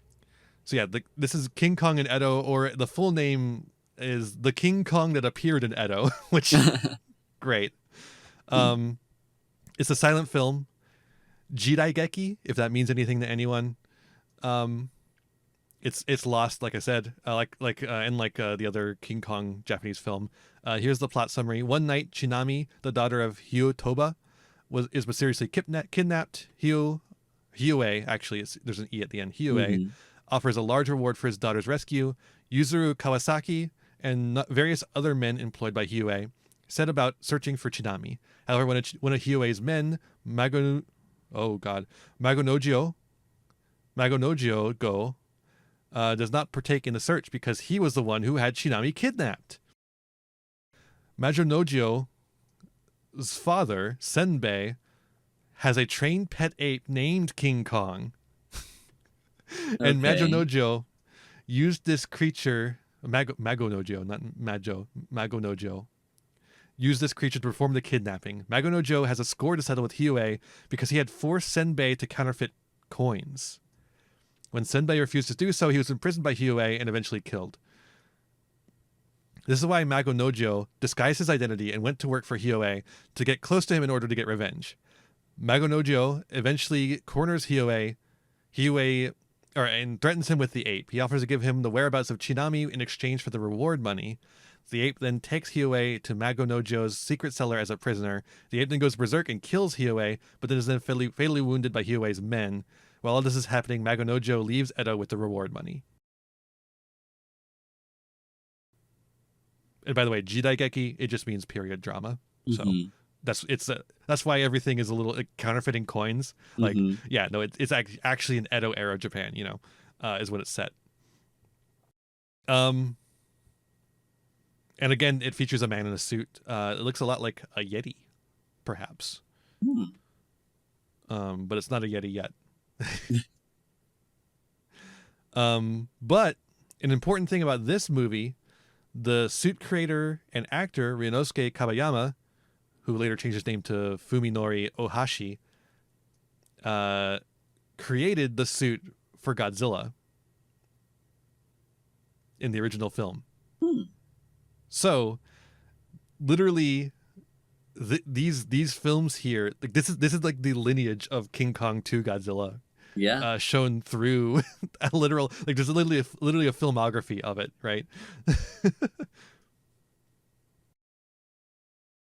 yeah, this is King Kong in Edo, or the full name is The King Kong That Appeared in Edo, which great. It's a silent film. Jidaigeki, if that means anything to anyone. It's lost, like I said, like the other King Kong Japanese film. Here's the plot summary. One night, Chinami, the daughter of Hyotoba, is mysteriously kidnapped. Hyoe, actually, there's an E at the end. Hyoe offers a large reward for his daughter's rescue. Yuzuru Kawasaki and various other men employed by Hyoe set about searching for Chinami. However, one of Hyoe's men, Magonojio Go, does not partake in the search because he was the one who had Chinami kidnapped. Magonojio's father, Senbei, has a trained pet ape named King Kong. And Magonojio used this creature, Magonojio, not Majo, Magonojio, used this creature to perform the kidnapping. Magonojio has a score to settle with Hyoe because he had forced Senbei to counterfeit coins. When Senbei refused to do so, he was imprisoned by Hyoe and eventually killed. This is why Magonojio disguised his identity and went to work for Hyoe to get close to him in order to get revenge. Magonojio eventually corners Hyoe and threatens him with the ape. He offers to give him the whereabouts of Chinami in exchange for the reward money. The ape then takes Hyoe to Magonojio's secret cellar as a prisoner. The ape then goes berserk and kills Hyoe, but then is then fatally wounded by Hyoe's men. While all this is happening, Magonojio leaves Edo with the reward money. And by the way, Jidaigeki, it just means period drama. So that's why everything is a little counterfeiting coins. Like, yeah, no, it's actually an Edo era Japan, is what it's set. And again, it features a man in a suit. It looks a lot like a Yeti, perhaps. But it's not a Yeti yet. But an important thing about this movie, the suit creator and actor Ryunosuke Kabayama, who later changed his name to Fuminori Ohashi, created the suit for Godzilla in the original film. So, literally, these films here, like this is like the lineage of King Kong 2 Godzilla, Yeah. shown through a literal, like there's literally a filmography of it, right?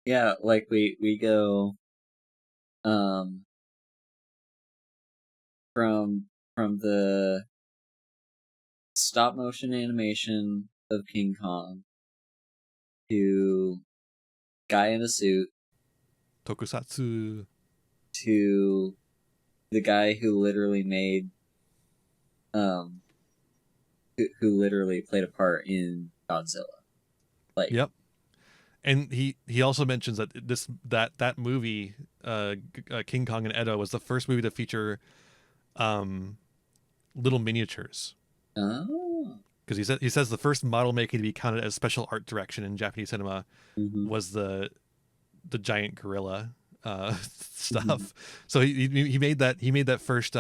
Yeah, like we go um from the stop motion animation of King Kong to guy in a suit Tokusatsu. to the guy who literally made um who literally played a part in Godzilla. Like, Yep. And he also mentions that that movie, King Kong and Edo, was the first movie to feature um, little miniatures. oh, Because he says the first model making to be counted as special art direction in Japanese cinema hmm was the giant gorilla hmm stuff. So he made that first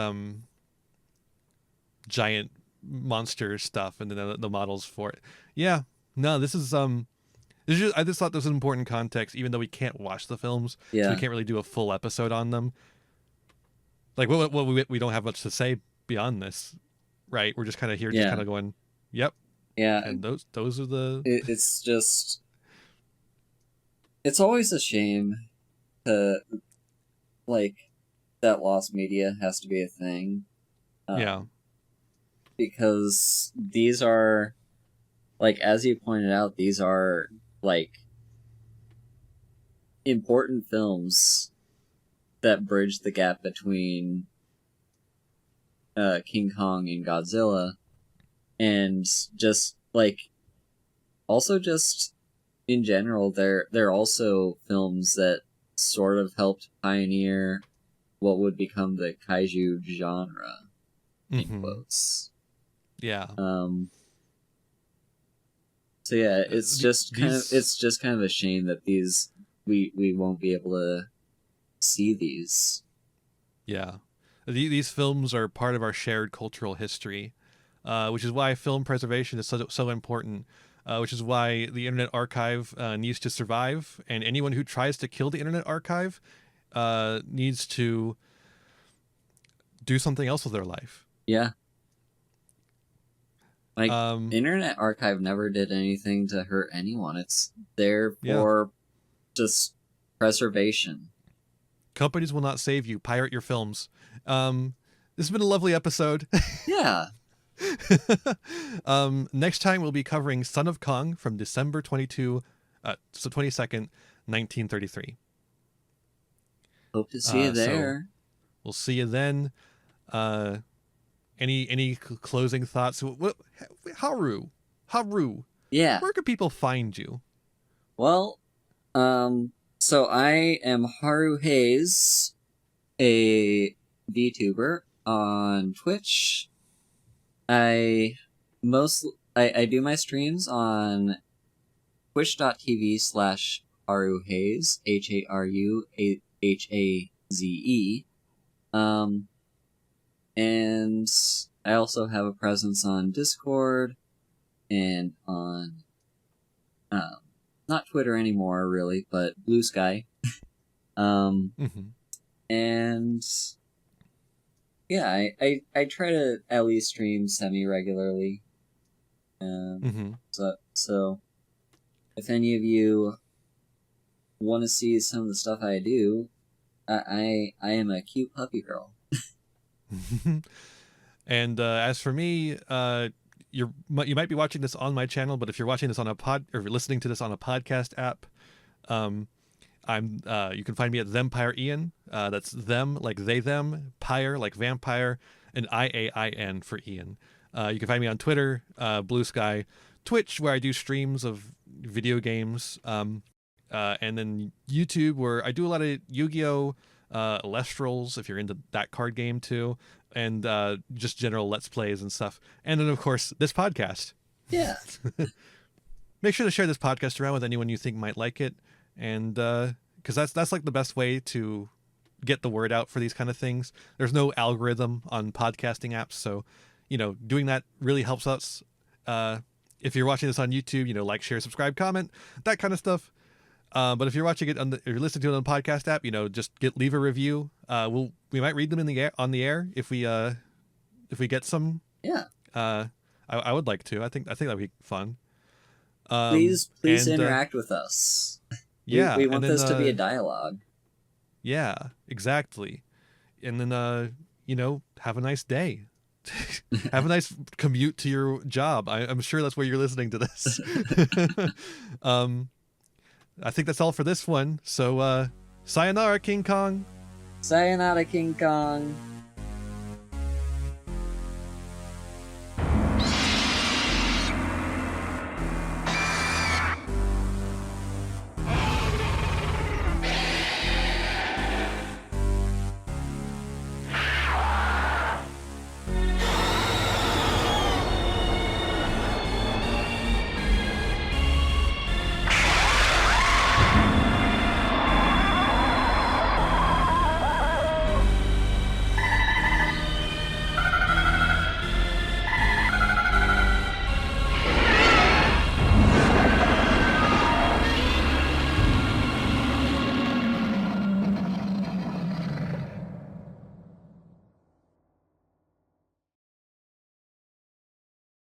giant monster stuff, and then the models for it. Yeah, no, this is I just thought this was important context, even though we can't watch the films, so we yeah, can't really do a full episode on them. Like, we don't have much to say beyond this, right? We're just kind of here, just yeah, kind of going, "Yep," yeah. and those are the It's just it's always a shame to like that lost media has to be a thing. yeah, Because these are like as you pointed out, these are like important films that bridge the gap between King Kong and Godzilla, and just like also just in general, they're also films that sort of helped pioneer what would become the kaiju genre in mm-hmm. quotes. Yeah. So yeah, it's just These kind of a shame that these we won't be able to see these. Yeah. These films are part of our shared cultural history, which is why film preservation is so important, which is why the Internet Archive needs to survive, and anyone who tries to kill the Internet Archive needs to do something else with their life. Yeah, like Um, Internet Archive never did anything to hurt anyone. It's there yeah. for just preservation. Companies will not save you. Pirate your films. This has been a lovely episode. Yeah. Next time we'll be covering Son of Kong from December 22nd, 1933. Hope to see you So there. we'll see you then. Uh, any closing thoughts? Haru, Yeah. where can people find you? Well, so I am Haru Hayes, a VTuber on Twitch. I I do my streams on twitch.tv/Haru Hayes, HaruHaze. And I also have a presence on Discord and on not Twitter anymore really, but Blue Sky. Mm-hmm. And yeah, I try to at least stream semi regularly. Mm-hmm. So if any of you want to see some of the stuff I do, I am a cute puppy girl. And as for me, you might be watching this on my channel, but if you're watching this on a or listening to this on a podcast app, I'm you can find me at Thempire Ian. That's them like they them, pyre like vampire, and IAIN for Ian. You can find me on Twitter, Blue Sky, Twitch, where I do streams of video games, and then YouTube, where I do a lot of Yu-Gi-Oh, Lestrals, if you're into that card game too, and just general Let's Plays and stuff. And then, of course, this podcast. Yeah. Make sure to share this podcast around with anyone you think might like it, and because that's like the best way to get the word out for these kind of things. There's no algorithm on podcasting apps, so doing that really helps us. If you're watching this on YouTube, like, share, subscribe, comment, that kind of stuff. But if you're watching it if you're listening to it on the podcast app, just leave a review. We might read them in the air on the air if we get some. Yeah. I would like to. I think that'd be fun. Please interact with us. Yeah, we want this to be a dialogue. Yeah, exactly. And then have a nice day. Have a nice commute to your job. I'm sure that's where you're listening to this. I think that's all for this one. So sayonara, King Kong. Sayonara, King Kong.